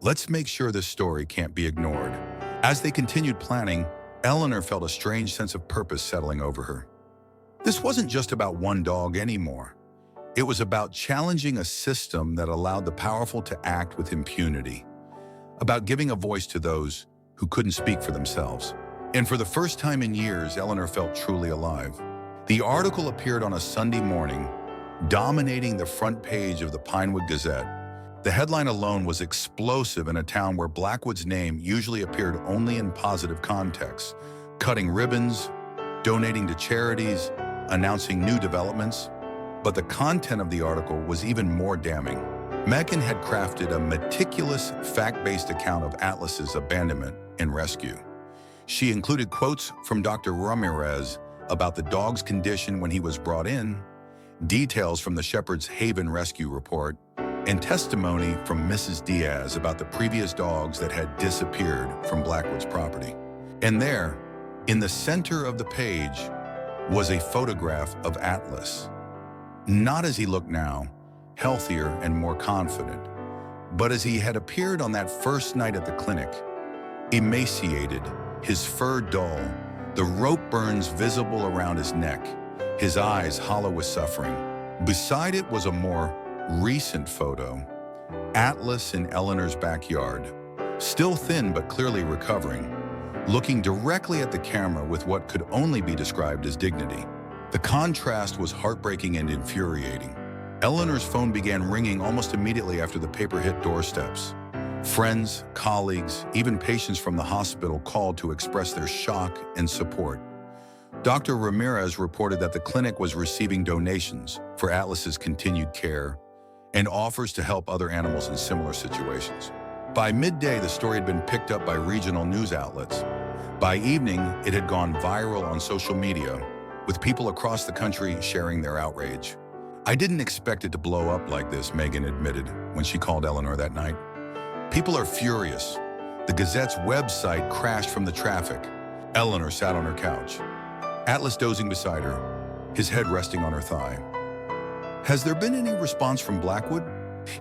let's make sure this story can't be ignored." As they continued planning, Eleanor felt a strange sense of purpose settling over her. This wasn't just about one dog anymore. It was about challenging a system that allowed the powerful to act with impunity, about giving a voice to those who couldn't speak for themselves. And for the first time in years, Eleanor felt truly alive. The article appeared on a Sunday morning, dominating the front page of the Pinewood Gazette. The headline alone was explosive in a town where Blackwood's name usually appeared only in positive contexts, cutting ribbons, donating to charities, announcing new developments. But the content of the article was even more damning. Megan had crafted a meticulous, fact-based account of Atlas's abandonment and rescue. She included quotes from Dr. Ramirez about the dog's condition when he was brought in, details from the Shepherd's Haven rescue report, and testimony from Mrs. Diaz about the previous dogs that had disappeared from Blackwood's property. And there, in the center of the page, was a photograph of Atlas. Not as he looked now, healthier and more confident, but as he had appeared on that first night at the clinic, emaciated, his fur dull, the rope burns visible around his neck, his eyes hollow with suffering. Beside it was a more recent photo, Atlas in Eleanor's backyard, still thin but clearly recovering, looking directly at the camera with what could only be described as dignity. The contrast was heartbreaking and infuriating. Eleanor's phone began ringing almost immediately after the paper hit doorsteps. Friends, colleagues, even patients from the hospital called to express their shock and support. Dr. Ramirez reported that the clinic was receiving donations for Atlas's continued care and offers to help other animals in similar situations. By midday, the story had been picked up by regional news outlets. By evening, it had gone viral on social media, with people across the country sharing their outrage. "I didn't expect it to blow up like this," Megan admitted when she called Eleanor that night. "People are furious. The Gazette's website crashed from the traffic." Eleanor sat on her couch, Atlas dozing beside her, his head resting on her thigh. "Has there been any response from Blackwood?"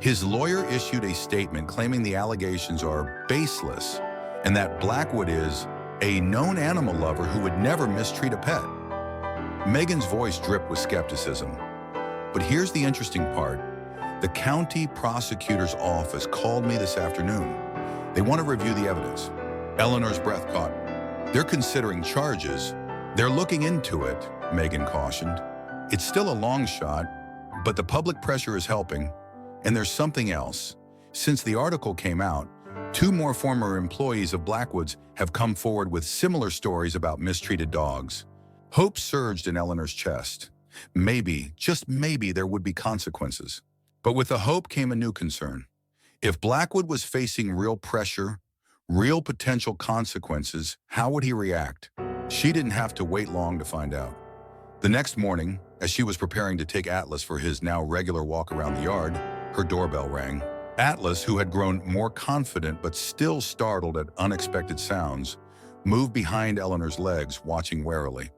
His lawyer issued a statement claiming the allegations are baseless and that Blackwood is a known animal lover who would never mistreat a pet. Megan's voice dripped with skepticism. But here's the interesting part. The county prosecutor's office called me this afternoon. They want to review the evidence. Eleanor's breath caught. "They're considering charges. They're looking into it," Megan cautioned. "It's still a long shot, but the public pressure is helping. And there's something else. Since the article came out, 2 more former employees of Blackwood's have come forward with similar stories about mistreated dogs." Hope surged in Eleanor's chest. Maybe, just maybe, there would be consequences. But with the hope came a new concern. If Blackwood was facing real pressure, real potential consequences, how would he react? She didn't have to wait long to find out. The next morning, As she was preparing to take Atlas for his now regular walk around the yard, her doorbell rang. Atlas, who had grown more confident but still startled at unexpected sounds, moved behind Eleanor's legs, watching warily.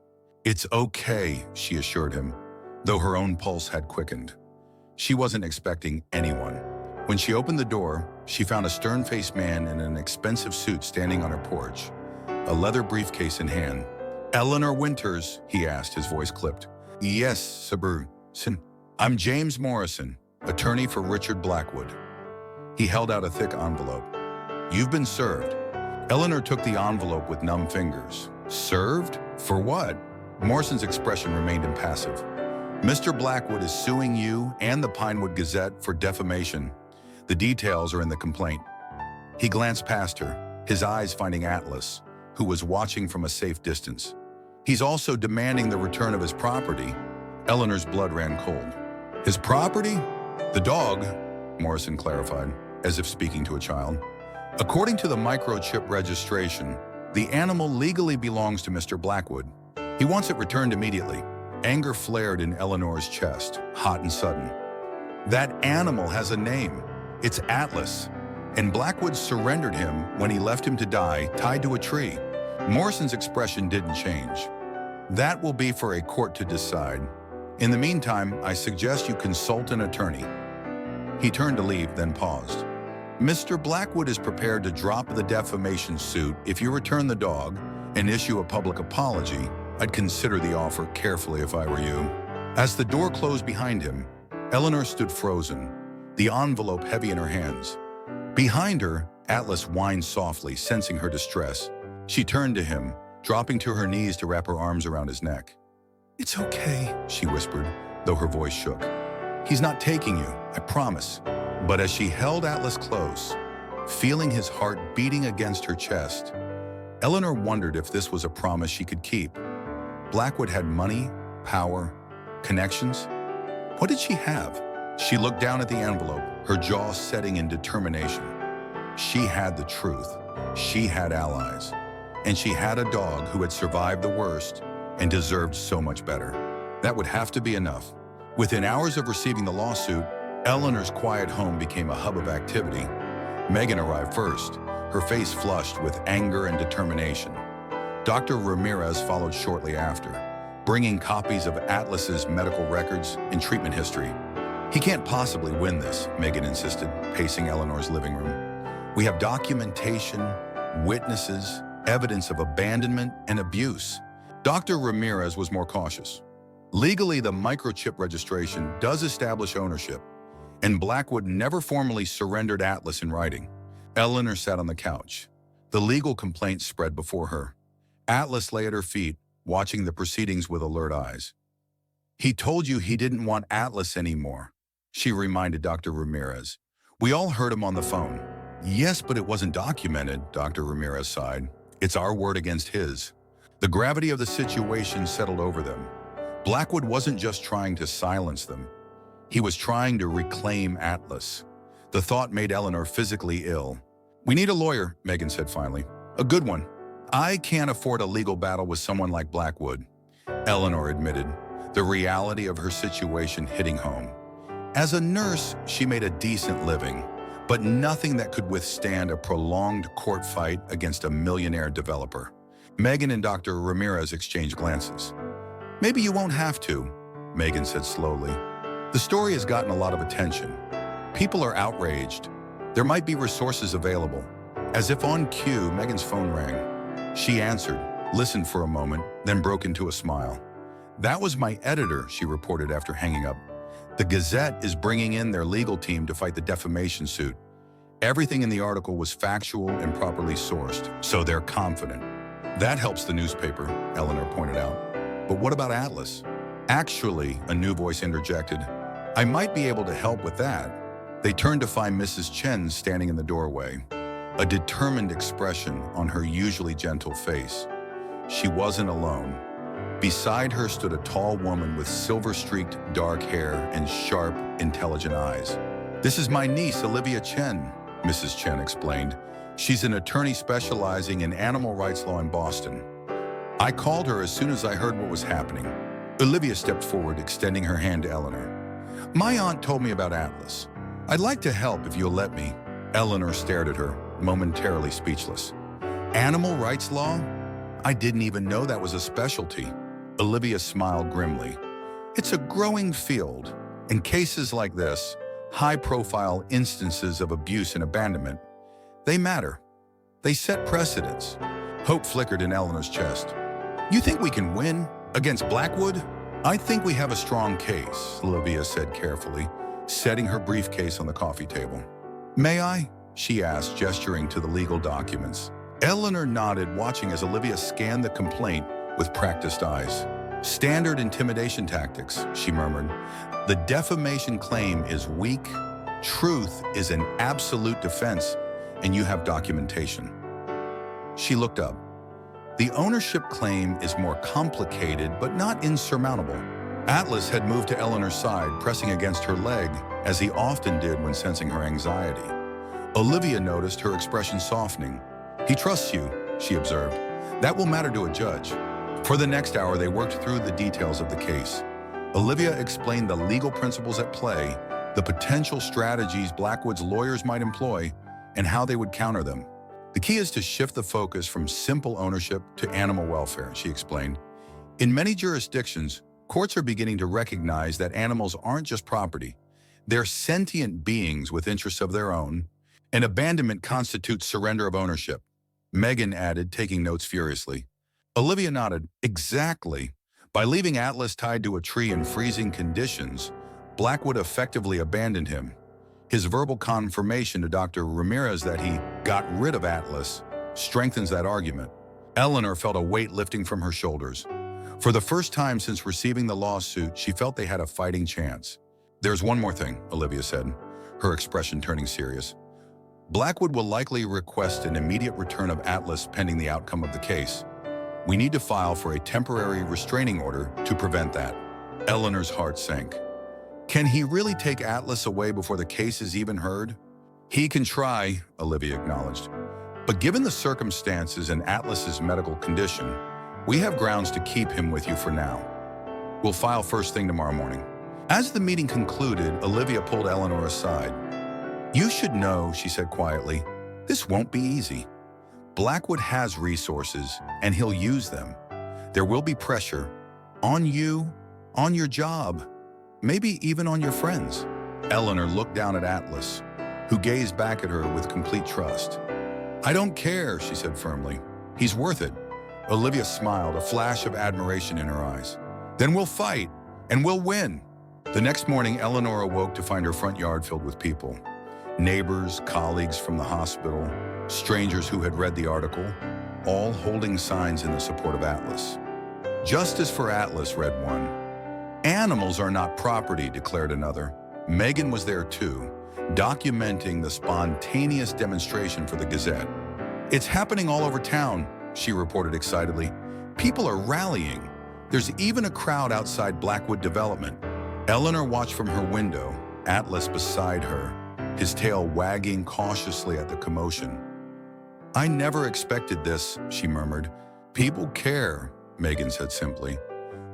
"It's okay," she assured him, though her own pulse had quickened. She wasn't expecting anyone. When she opened the door, she found a stern-faced man in an expensive suit standing on her porch, a leather briefcase in hand. "Eleanor Winters?" he asked, his voice clipped. "Yes, Sabr. I'm James Morrison, attorney for Richard Blackwood." He held out a thick envelope. "You've been served." Eleanor took the envelope with numb fingers. "Served? For what?" Morrison's expression remained impassive. "Mr. Blackwood is suing you and the Pinewood Gazette for defamation. The details are in the complaint." He glanced past her, his eyes finding Atlas, who was watching from a safe distance. "He's also demanding the return of his property." Eleanor's blood ran cold. "His property?" "The dog," Morrison clarified, as if speaking to a child. "According to the microchip registration, the animal legally belongs to Mr. Blackwood. He wants it returned immediately." Anger flared in Eleanor's chest, hot and sudden. "That animal has a name. It's Atlas, and Blackwood surrendered him when he left him to die, tied to a tree." Morrison's expression didn't change. "That will be for a court to decide. In the meantime, I suggest you consult an attorney." He turned to leave, then paused. "Mr. Blackwood is prepared to drop the defamation suit if you return the dog and issue a public apology. I'd consider the offer carefully if I were you." As the door closed behind him, Eleanor stood frozen, the envelope heavy in her hands. Behind her, Atlas whined softly, sensing her distress. She turned to him, dropping to her knees to wrap her arms around his neck. "It's okay," she whispered, though her voice shook. "He's not taking you, I promise." But as she held Atlas close, feeling his heart beating against her chest, Eleanor wondered if this was a promise she could keep. Blackwood had money, power, connections. What did she have? She looked down at the envelope, her jaw setting in determination. She had the truth. She had allies. And she had a dog who had survived the worst and deserved so much better. That would have to be enough. Within hours of receiving the lawsuit, Eleanor's quiet home became a hub of activity. Megan arrived first, her face flushed with anger and determination. Dr. Ramirez followed shortly after, bringing copies of Atlas's medical records and treatment history. "He can't possibly win this," Megan insisted, pacing Eleanor's living room. "We have documentation, witnesses, evidence of abandonment and abuse." Dr. Ramirez was more cautious. "Legally, the microchip registration does establish ownership, and Blackwood never formally surrendered Atlas in writing." Eleanor sat on the couch. The legal complaint spread before her. Atlas lay at her feet, watching the proceedings with alert eyes. "He told you he didn't want Atlas anymore," she reminded Dr. Ramirez. "We all heard him on the phone." "Yes, but it wasn't documented," Dr. Ramirez sighed. "It's our word against his." The gravity of the situation settled over them. Blackwood wasn't just trying to silence them. He was trying to reclaim Atlas. The thought made Eleanor physically ill. "We need a lawyer," Megan said finally. "A good one. I can't afford a legal battle with someone like Blackwood," Eleanor admitted, the reality of her situation hitting home. As a nurse, she made a decent living, but nothing that could withstand a prolonged court fight against a millionaire developer. Megan and Dr. Ramirez exchanged glances. "Maybe you won't have to," Megan said slowly. "The story has gotten a lot of attention. People are outraged. There might be resources available." As if on cue, Megan's phone rang. She answered, listened for a moment, then broke into a smile. "That was my editor," she reported after hanging up. "The Gazette is bringing in their legal team to fight the defamation suit. Everything in the article was factual and properly sourced, so they're confident." "That helps the newspaper," Eleanor pointed out. "But what about Atlas?" "Actually," a new voice interjected, "I might be able to help with that." They turned to find Mrs. Chen standing in the doorway, a determined expression on her usually gentle face. She wasn't alone. Beside her stood a tall woman with silver-streaked dark hair and sharp, intelligent eyes. "This is my niece, Olivia Chen," Mrs. Chen explained. "She's an attorney specializing in animal rights law in Boston. I called her as soon as I heard what was happening. Olivia stepped forward, extending her hand to Eleanor. My aunt told me about Atlas. I'd like to help if you'll let me. Eleanor stared at her, momentarily speechless. Animal rights law? I didn't even know that was a specialty. Olivia smiled grimly. It's a growing field. In cases like this, high-profile instances of abuse and abandonment, they matter. They set precedents. Hope flickered in Eleanor's chest. You think we can win against Blackwood? I think we have a strong case, Olivia said carefully, setting her briefcase on the coffee table. May I? She asked, gesturing to the legal documents. Eleanor nodded, watching as Olivia scanned the complaint with practiced eyes. Standard intimidation tactics, she murmured. The defamation claim is weak. Truth is an absolute defense, and you have documentation. She looked up. The ownership claim is more complicated, but not insurmountable. Atlas had moved to Eleanor's side, pressing against her leg, as he often did when sensing her anxiety. Olivia noticed her expression softening. He trusts you, she observed. That will matter to a judge. For the next hour, they worked through the details of the case. Olivia explained the legal principles at play, the potential strategies Blackwood's lawyers might employ, and how they would counter them. The key is to shift the focus from simple ownership to animal welfare, she explained. In many jurisdictions, courts are beginning to recognize that animals aren't just property. They're sentient beings with interests of their own, and abandonment constitutes surrender of ownership. Megan added, taking notes furiously. Olivia nodded. Exactly. By leaving Atlas tied to a tree in freezing conditions, Blackwood effectively abandoned him. His verbal confirmation to Dr. Ramirez that he got rid of Atlas strengthens that argument. Eleanor felt a weight lifting from her shoulders. For the first time since receiving the lawsuit, she felt they had a fighting chance. There's one more thing, Olivia said, her expression turning serious. Blackwood will likely request an immediate return of Atlas pending the outcome of the case. We need to file for a temporary restraining order to prevent that. Eleanor's heart sank. Can he really take Atlas away before the case is even heard? He can try, Olivia acknowledged. But given the circumstances and Atlas's medical condition, we have grounds to keep him with you for now. We'll file first thing tomorrow morning. As the meeting concluded, Olivia pulled Eleanor aside. You should know, she said quietly, this won't be easy. Blackwood has resources, and he'll use them. There will be pressure on you, on your job, maybe even on your friends. Eleanor looked down at Atlas, who gazed back at her with complete trust. I don't care, she said firmly. He's worth it. Olivia smiled, a flash of admiration in her eyes. Then we'll fight, and we'll win. The next morning, Eleanor awoke to find her front yard filled with people. Neighbors, colleagues from the hospital, strangers who had read the article, all holding signs in the support of Atlas. Justice for Atlas, read one. Animals are not property, declared another. Megan was there too, documenting the spontaneous demonstration for the Gazette. It's happening all over town, she reported excitedly. People are rallying. There's even a crowd outside Blackwood Development. Eleanor watched from her window, Atlas beside her, his tail wagging cautiously at the commotion. I never expected this, she murmured. People care, Megan said simply.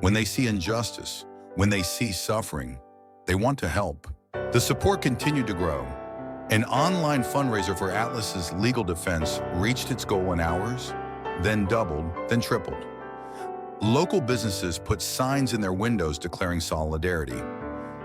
When they see injustice, when they see suffering, they want to help. The support continued to grow. An online fundraiser for Atlas's legal defense reached its goal in hours, then doubled, then tripled. Local businesses put signs in their windows declaring solidarity.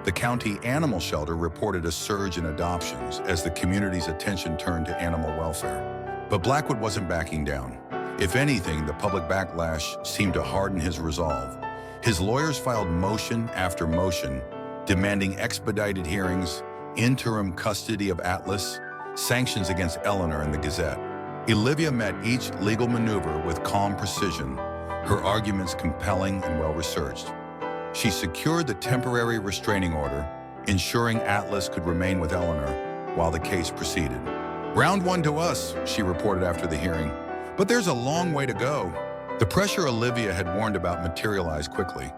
The county animal shelter reported a surge in adoptions as the community's attention turned to animal welfare. But Blackwood wasn't backing down. If anything, the public backlash seemed to harden his resolve. His lawyers filed motion after motion, demanding expedited hearings, interim custody of Atlas, sanctions against Eleanor and the Gazette. Olivia met each legal maneuver with calm precision, her arguments compelling and well-researched. She secured the temporary restraining order, ensuring Atlas could remain with Eleanor while the case proceeded. Round one to us, she reported after the hearing, but there's a long way to go. The pressure Olivia had warned about materialized quickly.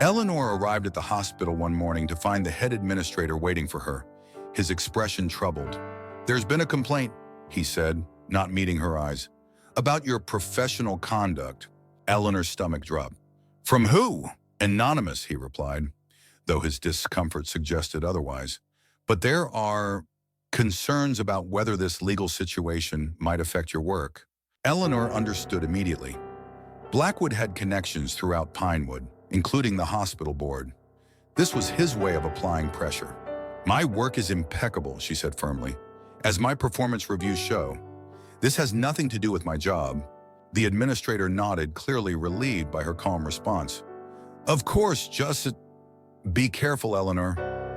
Eleanor arrived at the hospital one morning to find the head administrator waiting for her, his expression troubled. There's been a complaint, he said, not meeting her eyes. About your professional conduct. Eleanor's stomach dropped. From who? Anonymous, he replied, though his discomfort suggested otherwise. But there are concerns about whether this legal situation might affect your work. Eleanor understood immediately. Blackwood had connections throughout Pinewood, including the hospital board. This was his way of applying pressure. My work is impeccable, she said firmly, as my performance reviews show. This has nothing to do with my job. The administrator nodded, clearly relieved by her calm response. Of course, just be careful, Eleanor.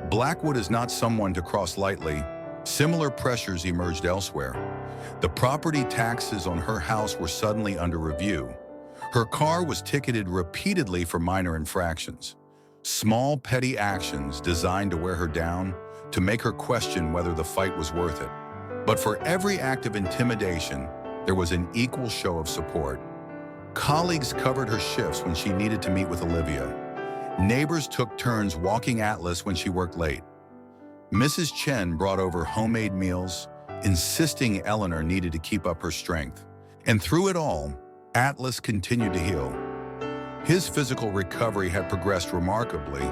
Blackwood is not someone to cross lightly. Similar pressures emerged elsewhere. The property taxes on her house were suddenly under review. Her car was ticketed repeatedly for minor infractions. Small, petty actions designed to wear her down, to make her question whether the fight was worth it. But for every act of intimidation, there was an equal show of support. Colleagues covered her shifts when she needed to meet with Olivia. Neighbors took turns walking Atlas when she worked late. Mrs. Chen brought over homemade meals, insisting Eleanor needed to keep up her strength. And through it all, Atlas continued to heal. His physical recovery had progressed remarkably.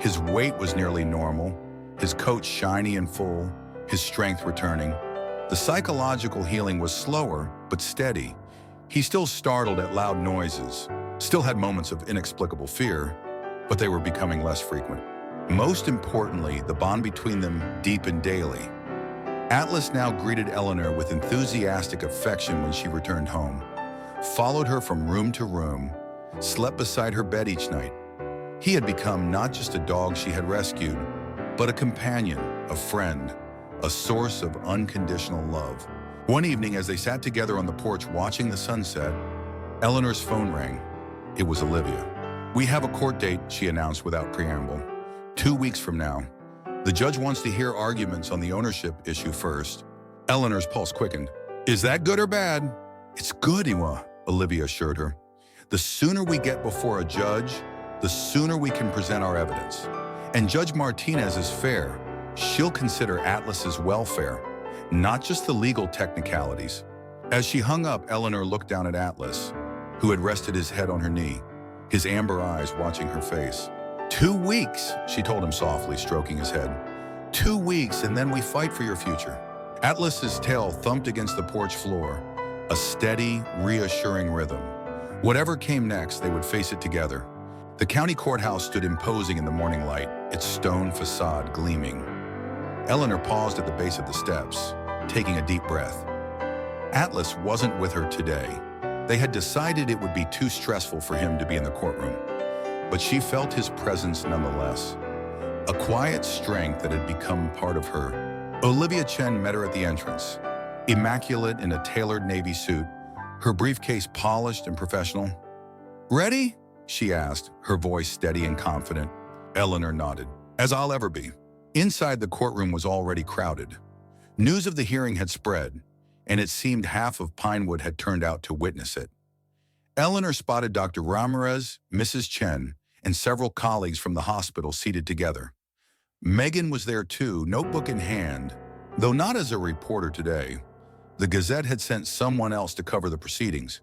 His weight was nearly normal, his coat shiny and full, his strength returning. The psychological healing was slower, but steady. He still startled at loud noises, still had moments of inexplicable fear, but they were becoming less frequent. Most importantly, the bond between them deepened daily. Atlas now greeted Eleanor with enthusiastic affection when she returned home, followed her from room to room, slept beside her bed each night. He had become not just a dog she had rescued, but a companion, a friend, a source of unconditional love. One evening, as they sat together on the porch watching the sunset, Eleanor's phone rang. It was Olivia. "We have a court date," she announced without preamble. 2 weeks from now. The judge wants to hear arguments on the ownership issue first. Eleanor's pulse quickened. "Is that good or bad?" "It's good, Iwa," Olivia assured her. "The sooner we get before a judge, the sooner we can present our evidence. And Judge Martinez is fair. She'll consider Atlas's welfare, not just the legal technicalities." As she hung up, Eleanor looked down at Atlas, who had rested his head on her knee, his amber eyes watching her face. 2 weeks, she told him softly, stroking his head. 2 weeks, and then we fight for your future. Atlas's tail thumped against the porch floor, a steady, reassuring rhythm. Whatever came next, they would face it together. The county courthouse stood imposing in the morning light, its stone facade gleaming. Eleanor paused at the base of the steps, taking a deep breath. Atlas wasn't with her today. They had decided it would be too stressful for him to be in the courtroom. But she felt his presence nonetheless, a quiet strength that had become part of her. Olivia Chen met her at the entrance, immaculate in a tailored navy suit, her briefcase polished and professional. "Ready?" she asked, her voice steady and confident. Eleanor nodded. "As I'll ever be." Inside, the courtroom was already crowded. News of the hearing had spread, and it seemed half of Pinewood had turned out to witness it. Eleanor spotted Dr. Ramirez, Mrs. Chen, and several colleagues from the hospital seated together. Megan was there too, notebook in hand, though not as a reporter today. The Gazette had sent someone else to cover the proceedings.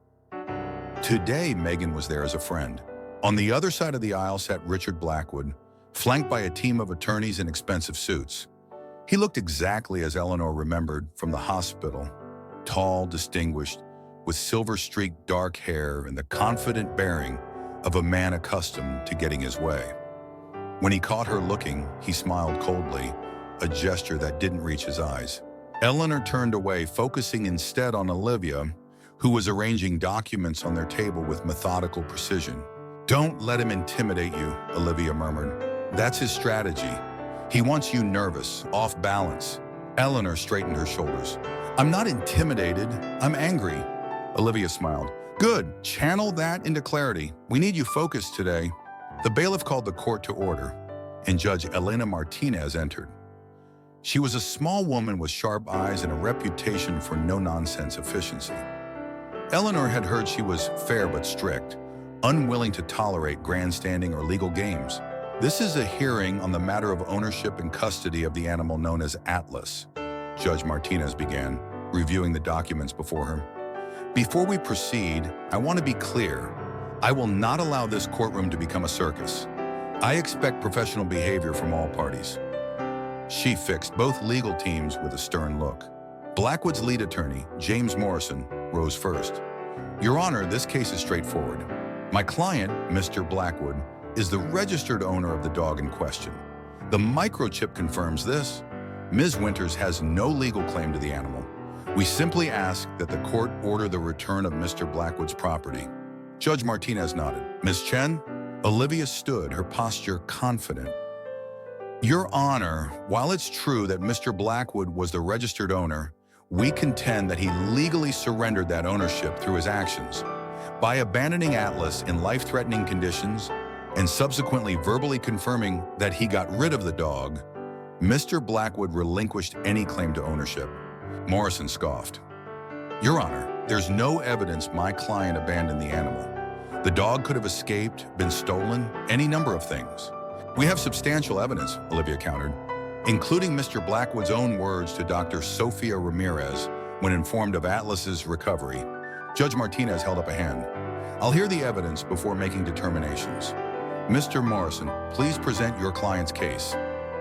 Today, Megan was there as a friend. On the other side of the aisle sat Richard Blackwood, flanked by a team of attorneys in expensive suits. He looked exactly as Eleanor remembered from the hospital, tall, distinguished, with silver-streaked dark hair and the confident bearing of a man accustomed to getting his way. When he caught her looking, he smiled coldly, a gesture that didn't reach his eyes. Eleanor turned away, focusing instead on Olivia, who was arranging documents on their table with methodical precision. "Don't let him intimidate you," Olivia murmured. "That's his strategy. He wants you nervous, off balance." Eleanor straightened her shoulders. "I'm not intimidated, I'm angry." Olivia smiled. "Good, channel that into clarity. We need you focused today." The bailiff called the court to order, and Judge Eleanor Martinez entered. She was a small woman with sharp eyes and a reputation for no-nonsense efficiency. Eleanor had heard she was fair but strict, unwilling to tolerate grandstanding or legal games. "This is a hearing on the matter of ownership and custody of the animal known as Atlas," Judge Martinez began, reviewing the documents before her. "Before we proceed, I want to be clear. I will not allow this courtroom to become a circus. I expect professional behavior from all parties. She fixed both legal teams with a stern look. Blackwood's lead attorney, James Morrison, rose first. Your Honor, this case is straightforward. My client, Mr. Blackwood, is the registered owner of the dog in question. The microchip confirms this. Ms. Winters has no legal claim to the animal. We simply ask that the court order the return of Mr. Blackwood's property. Judge Martinez nodded. Ms. Chen? Olivia stood, her posture confident. Your Honor, while it's true that Mr. Blackwood was the registered owner, we contend that he legally surrendered that ownership through his actions. By abandoning Atlas in life-threatening conditions and subsequently verbally confirming that he got rid of the dog, Mr. Blackwood relinquished any claim to ownership. Morrison scoffed. Your Honor, there's no evidence my client abandoned the animal. The dog could have escaped, been stolen, any number of things. We have substantial evidence, Olivia countered, including Mr. Blackwood's own words to Dr. Sophia Ramirez when informed of Atlas's recovery. Judge Martinez held up a hand. I'll hear the evidence before making determinations. Mr. Morrison, please present your client's case.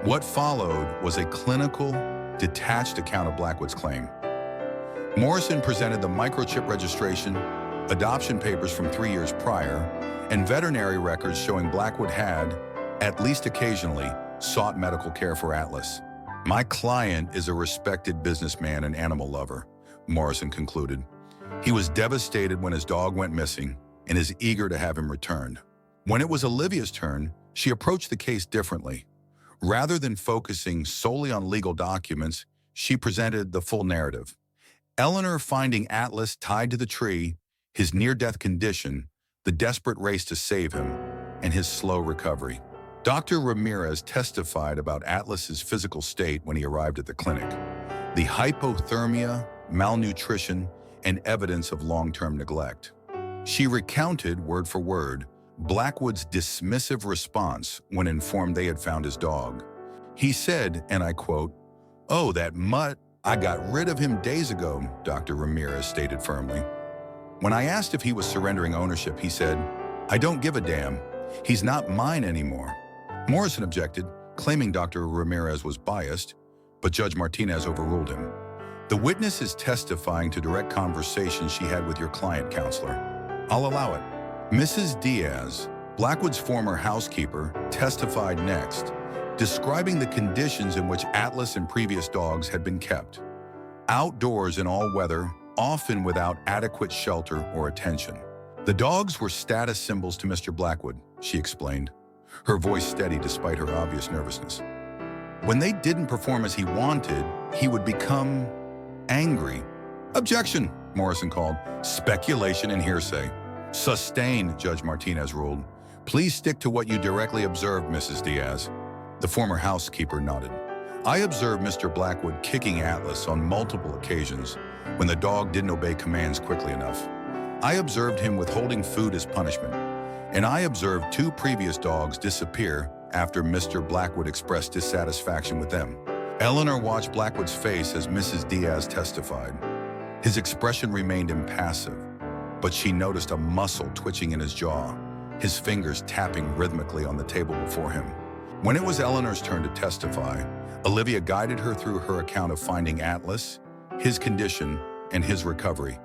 What followed was a clinical, detached account of Blackwood's claim. Morrison presented the microchip registration, adoption papers from 3 years prior, and veterinary records showing Blackwood had, at least occasionally, sought medical care for Atlas. My client is a respected businessman and animal lover, Morrison concluded. He was devastated when his dog went missing and is eager to have him returned. When it was Olivia's turn, she approached the case differently. Rather than focusing solely on legal documents, she presented the full narrative. Eleanor finding Atlas tied to the tree, his near-death condition, the desperate race to save him, and his slow recovery. Dr. Ramirez testified about Atlas's physical state when he arrived at the clinic. The hypothermia, malnutrition, and evidence of long-term neglect. She recounted, word for word, Blackwood's dismissive response when informed they had found his dog. He said, and I quote, "Oh, that mutt, I got rid of him days ago," Dr. Ramirez stated firmly. When I asked if he was surrendering ownership, he said, "I don't give a damn. He's not mine anymore." Morrison objected, claiming Dr. Ramirez was biased, but Judge Martinez overruled him. The witness is testifying to direct conversations she had with your client, counselor. I'll allow it. Mrs. Diaz, Blackwood's former housekeeper, testified next, describing the conditions in which Atlas and previous dogs had been kept. Outdoors in all weather, often without adequate shelter or attention. The dogs were status symbols to Mr. Blackwood, she explained, her voice steady despite her obvious nervousness. When they didn't perform as he wanted, he would become angry. Objection, Morrison called. Speculation and hearsay. Sustained, Judge Martinez ruled. Please stick to what you directly observed, Mrs. Diaz. The former housekeeper nodded. I observed Mr. Blackwood kicking Atlas on multiple occasions when the dog didn't obey commands quickly enough. I observed him withholding food as punishment, and I observed 2 previous dogs disappear after Mr. Blackwood expressed dissatisfaction with them. Eleanor watched Blackwood's face as Mrs. Diaz testified. His expression remained impassive, but she noticed a muscle twitching in his jaw, his fingers tapping rhythmically on the table before him. When it was Eleanor's turn to testify, Olivia guided her through her account of finding Atlas, his condition, and his recovery.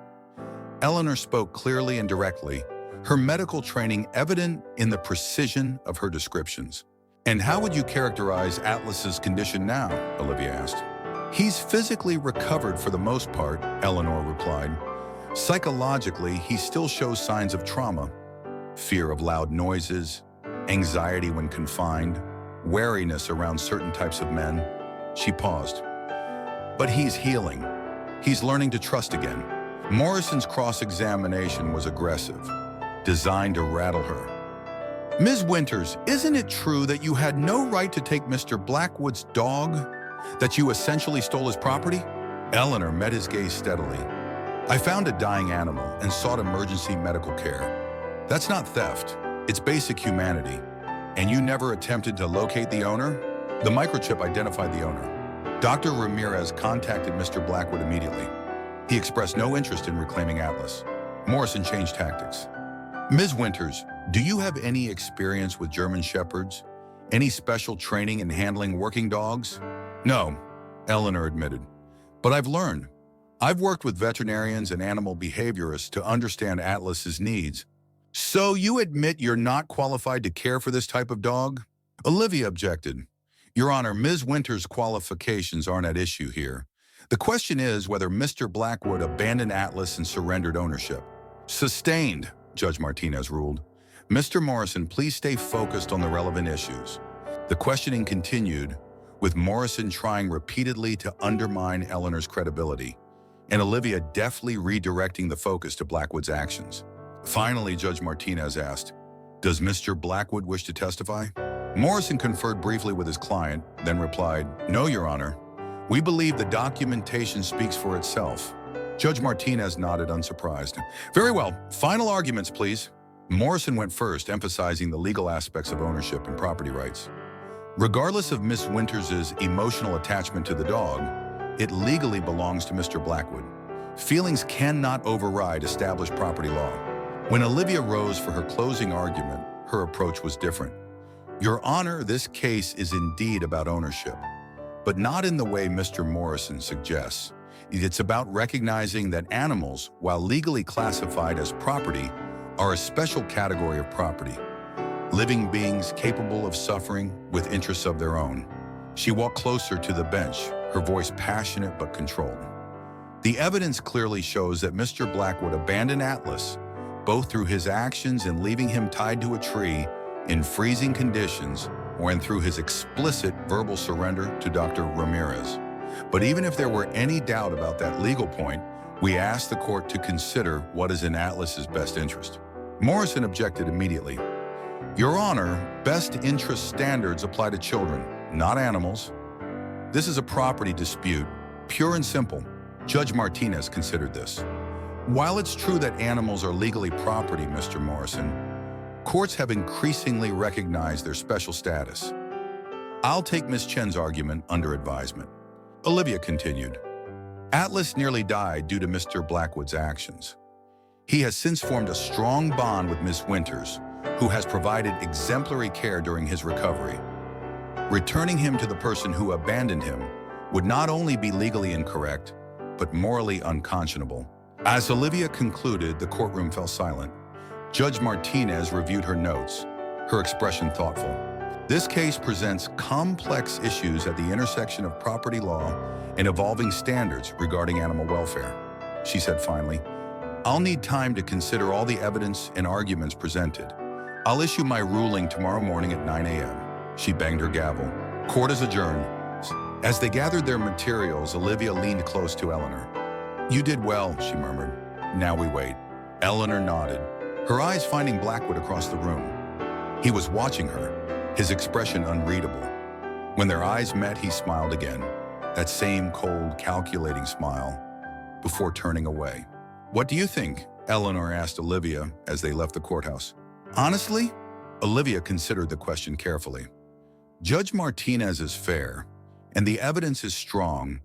Eleanor spoke clearly and directly, her medical training evident in the precision of her descriptions. And how would you characterize Atlas's condition now? Olivia asked. He's physically recovered for the most part, Eleanor replied. Psychologically, he still shows signs of trauma, fear of loud noises, anxiety when confined, wariness around certain types of men. She paused. But he's healing. He's learning to trust again. Morrison's cross-examination was aggressive, designed to rattle her. Ms. Winters, isn't it true that you had no right to take Mr. Blackwood's dog? That you essentially stole his property? Eleanor met his gaze steadily. I found a dying animal and sought emergency medical care. That's not theft. It's basic humanity. And you never attempted to locate the owner? The microchip identified the owner. Dr. Ramirez contacted Mr. Blackwood immediately. He expressed no interest in reclaiming Atlas. Morrison changed tactics. Ms. Winters, do you have any experience with German Shepherds? Any special training in handling working dogs? No, Eleanor admitted. But I've learned. I've worked with veterinarians and animal behaviorists to understand Atlas's needs. So you admit you're not qualified to care for this type of dog? Olivia objected. Your Honor, Ms. Winters' qualifications aren't at issue here. The question is whether Mr. Blackwood abandoned Atlas and surrendered ownership. Sustained, Judge Martinez ruled. Mr. Morrison, please stay focused on the relevant issues. The questioning continued, with Morrison trying repeatedly to undermine Eleanor's credibility, and Olivia deftly redirecting the focus to Blackwood's actions. Finally, Judge Martinez asked, "Does Mr. Blackwood wish to testify?" Morrison conferred briefly with his client, then replied, "No, Your Honor. We believe the documentation speaks for itself." Judge Martinez nodded unsurprised. "Very well. Final arguments, please." Morrison went first, emphasizing the legal aspects of ownership and property rights. Regardless of Miss Winters' emotional attachment to the dog, it legally belongs to Mr. Blackwood. Feelings cannot override established property law. When Olivia rose for her closing argument, her approach was different. Your Honor, this case is indeed about ownership, but not in the way Mr. Morrison suggests. It's about recognizing that animals, while legally classified as property, are a special category of property. Living beings capable of suffering with interests of their own. She walked closer to the bench, her voice passionate but controlled. The evidence clearly shows that Mr. Blackwood abandoned Atlas, both through his actions in leaving him tied to a tree in freezing conditions and through his explicit verbal surrender to Dr. Ramirez. But even if there were any doubt about that legal point, we asked the court to consider what is in Atlas's best interest. Morrison objected immediately. Your Honor, best interest standards apply to children, not animals. This is a property dispute, pure and simple. Judge Martinez considered this. While it's true that animals are legally property, Mr. Morrison, courts have increasingly recognized their special status. I'll take Ms. Chen's argument under advisement. Olivia continued. Atlas nearly died due to Mr. Blackwood's actions. He has since formed a strong bond with Ms. Winters, who has provided exemplary care during his recovery. Returning him to the person who abandoned him would not only be legally incorrect, but morally unconscionable. As Olivia concluded, the courtroom fell silent. Judge Martinez reviewed her notes, her expression thoughtful. This case presents complex issues at the intersection of property law and evolving standards regarding animal welfare. She said finally, I'll need time to consider all the evidence and arguments presented. I'll issue my ruling tomorrow morning at 9 a.m. She banged her gavel. Court is adjourned. As they gathered their materials, Olivia leaned close to Eleanor. You did well, she murmured. Now we wait. Eleanor nodded, her eyes finding Blackwood across the room. He was watching her, his expression unreadable. When their eyes met, he smiled again, that same cold, calculating smile, before turning away. What do you think? Eleanor asked Olivia as they left the courthouse. Honestly? Olivia considered the question carefully. Judge Martinez is fair, and the evidence is strong,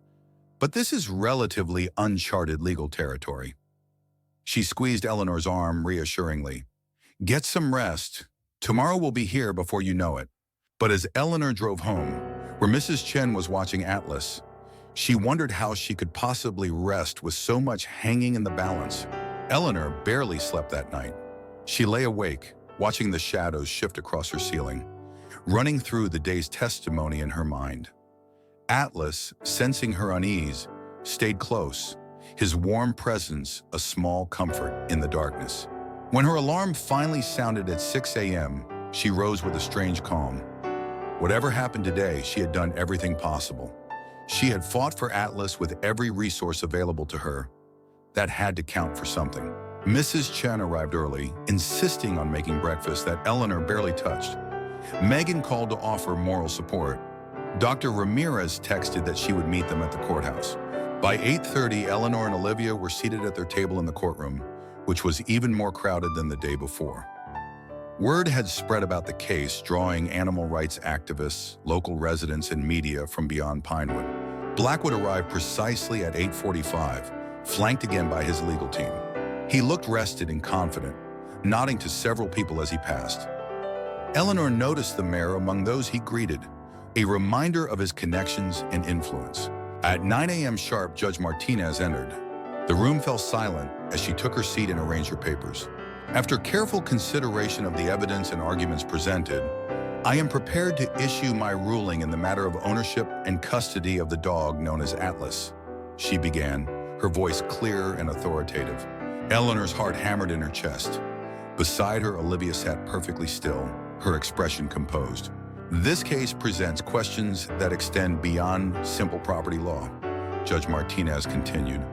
but this is relatively uncharted legal territory. She squeezed Eleanor's arm reassuringly. Get some rest. Tomorrow we'll be here before you know it. But as Eleanor drove home, where Mrs. Chen was watching Atlas, she wondered how she could possibly rest with so much hanging in the balance. Eleanor barely slept that night. She lay awake, watching the shadows shift across her ceiling, running through the day's testimony in her mind. Atlas, sensing her unease, stayed close, his warm presence a small comfort in the darkness. When her alarm finally sounded at 6 a.m., she rose with a strange calm. Whatever happened today, she had done everything possible. She had fought for Atlas with every resource available to her. That had to count for something. Mrs. Chen arrived early, insisting on making breakfast that Eleanor barely touched. Megan called to offer moral support. Dr. Ramirez texted that she would meet them at the courthouse. By 8:30, Eleanor and Olivia were seated at their table in the courtroom, which was even more crowded than the day before. Word had spread about the case, drawing animal rights activists, local residents, and media from beyond Pinewood. Blackwood arrived precisely at 8:45, flanked again by his legal team. He looked rested and confident, nodding to several people as he passed. Eleanor noticed the mayor among those he greeted, a reminder of his connections and influence. At 9 a.m. sharp, Judge Martinez entered. The room fell silent as she took her seat and arranged her papers. After careful consideration of the evidence and arguments presented, I am prepared to issue my ruling in the matter of ownership and custody of the dog known as Atlas, she began, her voice clear and authoritative. Eleanor's heart hammered in her chest. Beside her, Olivia sat perfectly still, her expression composed. This case presents questions that extend beyond simple property law, Judge Martinez continued.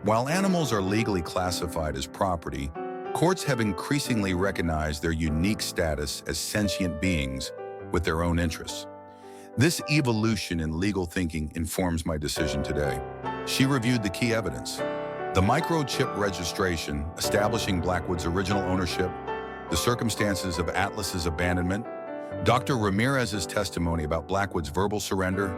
While animals are legally classified as property, courts have increasingly recognized their unique status as sentient beings with their own interests. This evolution in legal thinking informs my decision today. She reviewed the key evidence: the microchip registration establishing Blackwood's original ownership, the circumstances of Atlas's abandonment, Dr. Ramirez's testimony about Blackwood's verbal surrender,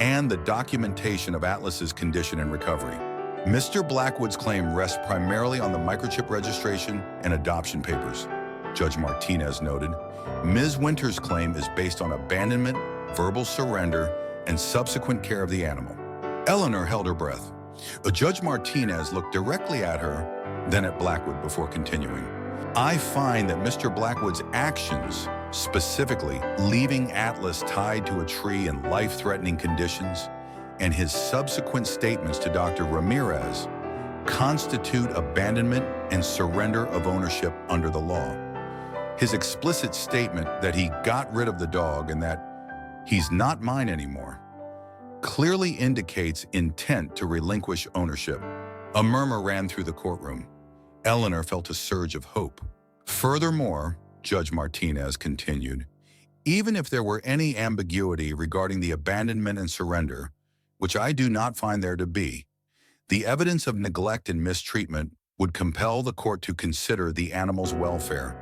and the documentation of Atlas's condition and recovery. Mr. Blackwood's claim rests primarily on the microchip registration and adoption papers, Judge Martinez noted. Ms. Winters' claim is based on abandonment, verbal surrender, and subsequent care of the animal. Eleanor held her breath. Judge Martinez looked directly at her, then at Blackwood before continuing. I find that Mr. Blackwood's actions, specifically leaving Atlas tied to a tree in life-threatening conditions, and his subsequent statements to Dr. Ramirez, constitute abandonment and surrender of ownership under the law. His explicit statement that he got rid of the dog and that he's not mine anymore clearly indicates intent to relinquish ownership. A murmur ran through the courtroom. Eleanor felt a surge of hope. Furthermore, Judge Martinez continued, even if there were any ambiguity regarding the abandonment and surrender, which I do not find there to be, the evidence of neglect and mistreatment would compel the court to consider the animal's welfare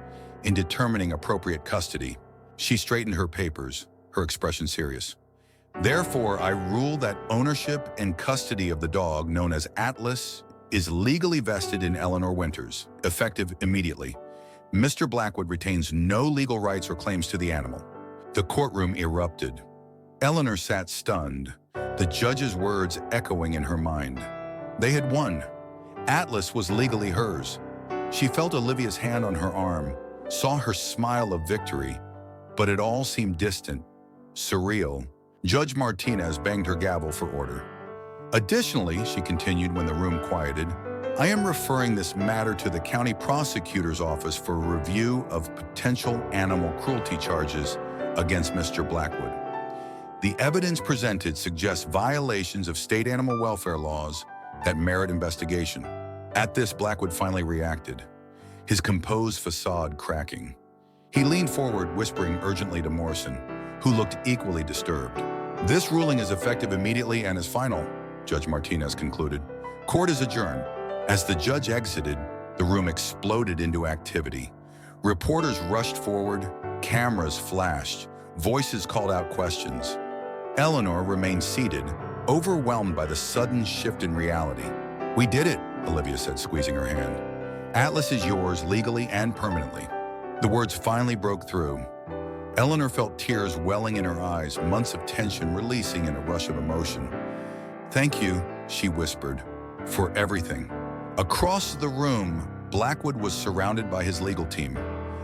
in determining appropriate custody. She straightened her papers, her expression serious. Therefore, I rule that ownership and custody of the dog known as Atlas is legally vested in Eleanor Winters, effective immediately. Mr. Blackwood retains no legal rights or claims to the animal. The courtroom erupted. Eleanor sat stunned, the judge's words echoing in her mind. They had won. Atlas was legally hers. She felt Olivia's hand on her arm, saw her smile of victory, but it all seemed distant, surreal. Judge Martinez banged her gavel for order. Additionally, she continued when the room quieted, I am referring this matter to the county prosecutor's office for review of potential animal cruelty charges against Mr. Blackwood. The evidence presented suggests violations of state animal welfare laws that merit investigation. At this, Blackwood finally reacted, his composed facade cracking. He leaned forward, whispering urgently to Morrison, who looked equally disturbed. This ruling is effective immediately and is final, Judge Martinez concluded. Court is adjourned. As the judge exited, the room exploded into activity. Reporters rushed forward, cameras flashed, voices called out questions. Eleanor remained seated, overwhelmed by the sudden shift in reality. We did it, Olivia said, squeezing her hand. Atlas is yours legally and permanently. The words finally broke through. Eleanor felt tears welling in her eyes, months of tension releasing in a rush of emotion. Thank you, she whispered, for everything. Across the room, Blackwood was surrounded by his legal team,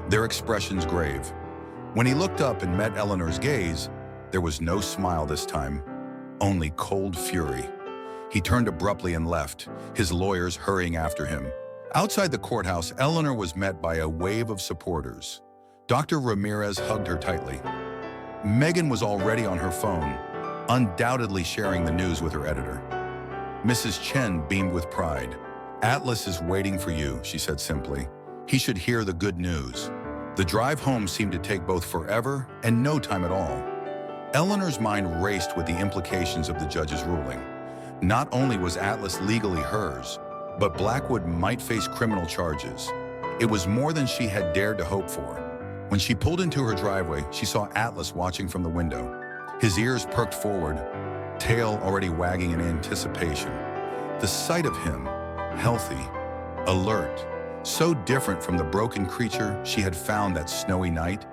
their expressions grave. When he looked up and met Eleanor's gaze, there was no smile this time, only cold fury. He turned abruptly and left, his lawyers hurrying after him. Outside the courthouse, Eleanor was met by a wave of supporters. Dr. Ramirez hugged her tightly. Megan was already on her phone, undoubtedly sharing the news with her editor. Mrs. Chen beamed with pride. Atlas is waiting for you, she said simply. He should hear the good news. The drive home seemed to take both forever and no time at all. Eleanor's mind raced with the implications of the judge's ruling. Not only was Atlas legally hers, but Blackwood might face criminal charges. It was more than she had dared to hope for. When she pulled into her driveway, she saw Atlas watching from the window. His ears perked forward, tail already wagging in anticipation. The sight of him, healthy, alert, so different from the broken creature she had found that snowy night,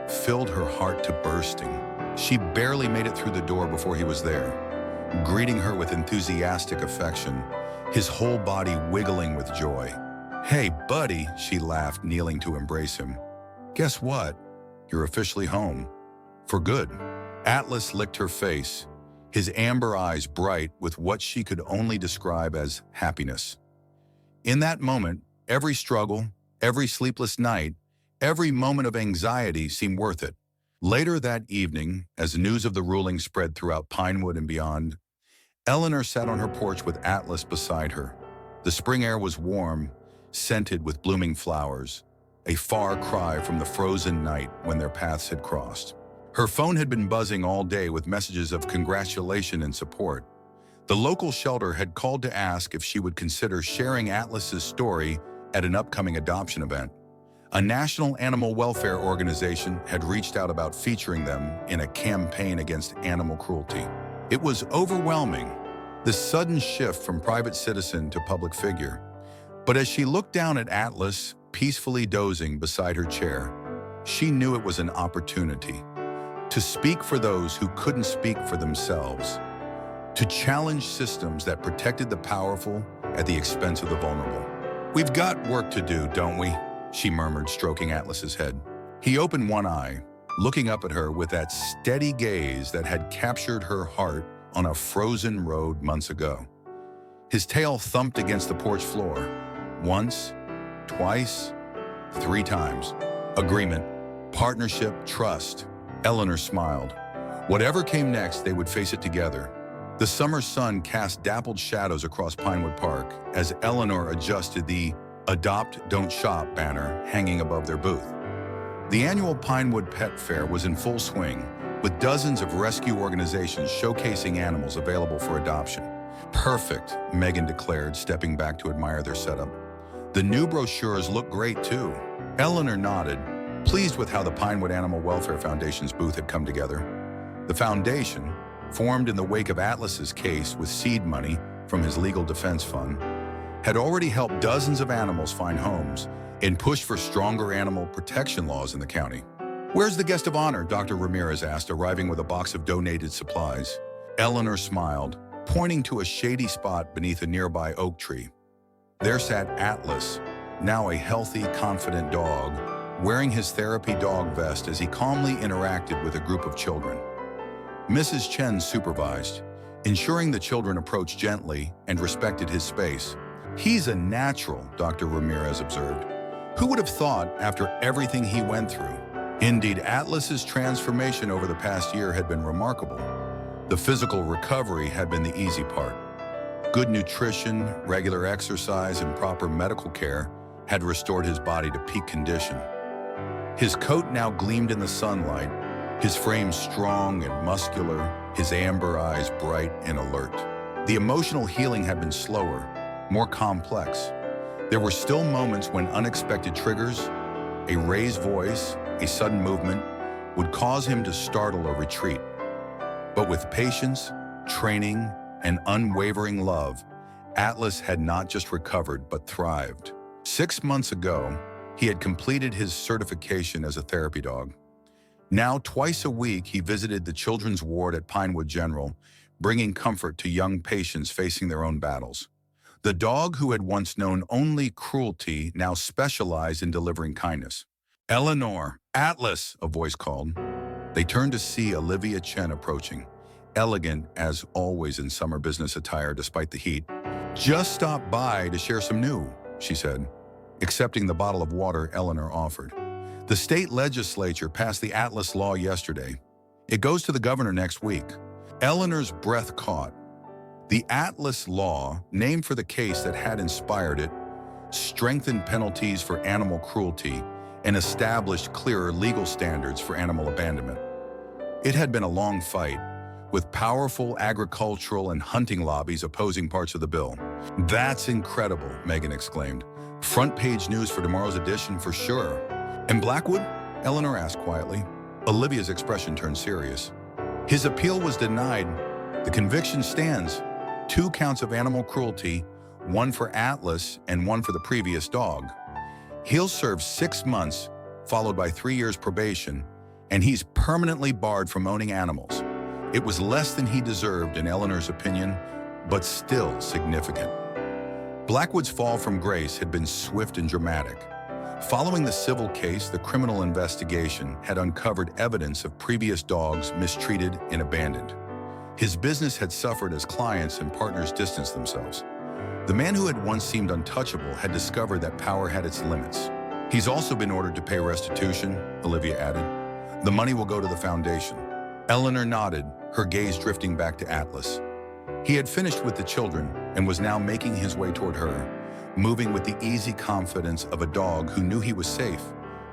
filled her heart to bursting. She barely made it through the door before he was there, greeting her with enthusiastic affection, his whole body wiggling with joy. "Hey, buddy," she laughed, kneeling to embrace him. "Guess what? You're officially home. For good." Atlas licked her face, his amber eyes bright with what she could only describe as happiness. In that moment, every struggle, every sleepless night, every moment of anxiety seemed worth it. Later that evening, as news of the ruling spread throughout Pinewood and beyond, Eleanor sat on her porch with Atlas beside her. The spring air was warm, scented with blooming flowers, a far cry from the frozen night when their paths had crossed. Her phone had been buzzing all day with messages of congratulation and support. The local shelter had called to ask if she would consider sharing Atlas's story at an upcoming adoption event. A national animal welfare organization had reached out about featuring them in a campaign against animal cruelty. It was overwhelming, the sudden shift from private citizen to public figure. But as she looked down at Atlas, peacefully dozing beside her chair, she knew it was an opportunity to speak for those who couldn't speak for themselves, to challenge systems that protected the powerful at the expense of the vulnerable. "We've got work to do, don't we?" she murmured, stroking Atlas's head. He opened one eye, looking up at her with that steady gaze that had captured her heart on a frozen road months ago. His tail thumped against the porch floor. Once, twice, 3 times. Agreement, partnership, trust. Eleanor smiled. Whatever came next, they would face it together. The summer sun cast dappled shadows across Pinewood Park as Eleanor adjusted the "Adopt, Don't Shop" banner hanging above their booth. The annual Pinewood Pet Fair was in full swing, with dozens of rescue organizations showcasing animals available for adoption. "Perfect," Megan declared, stepping back to admire their setup. "The new brochures look great too." Eleanor nodded, pleased with how the Pinewood Animal Welfare Foundation's booth had come together. The foundation, formed in the wake of Atlas's case with seed money from his legal defense fund, had already helped dozens of animals find homes and pushed for stronger animal protection laws in the county. "Where's the guest of honor?" Dr. Ramirez asked, arriving with a box of donated supplies. Eleanor smiled, pointing to a shady spot beneath a nearby oak tree. There sat Atlas, now a healthy, confident dog, wearing his therapy dog vest as he calmly interacted with a group of children. Mrs. Chen supervised, ensuring the children approached gently and respected his space. "He's a natural," Dr. Ramirez observed. "Who would have thought after everything he went through?" Indeed, Atlas's transformation over the past year had been remarkable. The physical recovery had been the easy part. Good nutrition, regular exercise, and proper medical care had restored his body to peak condition. His coat now gleamed in the sunlight, his frame strong and muscular, his amber eyes bright and alert. The emotional healing had been slower, more complex. There were still moments when unexpected triggers, a raised voice, a sudden movement, would cause him to startle or retreat. But with patience, training, and unwavering love, Atlas had not just recovered but thrived. 6 months ago, he had completed his certification as a therapy dog. Now, twice a week, he visited the children's ward at Pinewood General, bringing comfort to young patients facing their own battles. The dog who had once known only cruelty now specialized in delivering kindness. "Eleanor, Atlas," a voice called. They turned to see Olivia Chen approaching, elegant as always in summer business attire despite the heat. "Just stopped by to share some news," she said, accepting the bottle of water Eleanor offered. "The state legislature passed the Atlas law yesterday. It goes to the governor next week." Eleanor's breath caught. The Atlas law, named for the case that had inspired it, strengthened penalties for animal cruelty and established clearer legal standards for animal abandonment. It had been a long fight, with powerful agricultural and hunting lobbies opposing parts of the bill. "That's incredible," Megan exclaimed. "Front page news for tomorrow's edition for sure." "And Blackwood?" Eleanor asked quietly. Olivia's expression turned serious. "His appeal was denied. The conviction stands. 2 counts of animal cruelty, 1 for Atlas and 1 for the previous dog." He'll serve 6 months, followed by 3 years probation, and he's permanently barred from owning animals. It was less than he deserved in Eleanor's opinion, but still significant. Blackwood's fall from grace had been swift and dramatic. Following the civil case, the criminal investigation had uncovered evidence of previous dogs mistreated and abandoned. His business had suffered as clients and partners distanced themselves. The man who had once seemed untouchable had discovered that power had its limits. He's also been ordered to pay restitution, Olivia added. The money will go to the foundation. Eleanor nodded, her gaze drifting back to Atlas. He had finished with the children and was now making his way toward her, moving with the easy confidence of a dog who knew he was safe,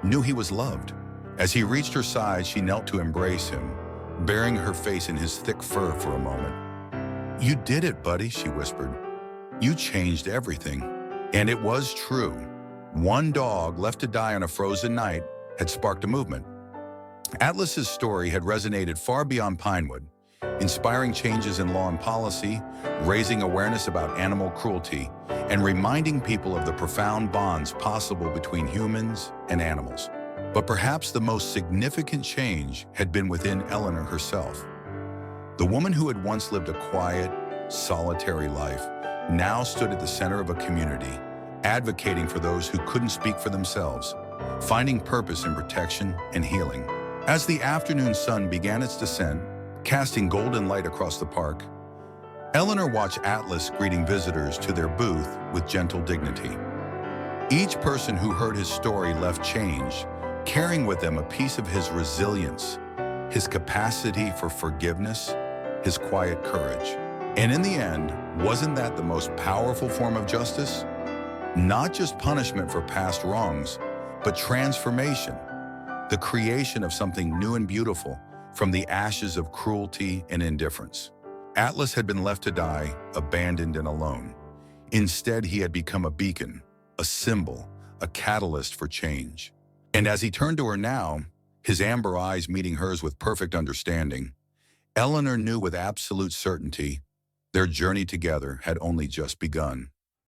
knew he was loved. As he reached her side, she knelt to embrace him, burying her face in his thick fur for a moment. "You did it, buddy," she whispered. "You changed everything." And it was true. One dog left to die on a frozen night had sparked a movement. Atlas's story had resonated far beyond Pinewood, inspiring changes in law and policy, raising awareness about animal cruelty, and reminding people of the profound bonds possible between humans and animals. But perhaps the most significant change had been within Eleanor herself. The woman who had once lived a quiet, solitary life now stood at the center of a community, advocating for those who couldn't speak for themselves, finding purpose in protection and healing. As the afternoon sun began its descent, casting golden light across the park, Eleanor watched Atlas greeting visitors to their booth with gentle dignity. Each person who heard his story left changed, carrying with them a piece of his resilience, his capacity for forgiveness, his quiet courage. And in the end, wasn't that the most powerful form of justice? Not just punishment for past wrongs, but transformation, the creation of something new and beautiful from the ashes of cruelty and indifference. Atlas had been left to die, abandoned and alone. Instead, he had become a beacon, a symbol, a catalyst for change. And as he turned to her now, his amber eyes meeting hers with perfect understanding, Eleanor knew with absolute certainty their journey together had only just begun.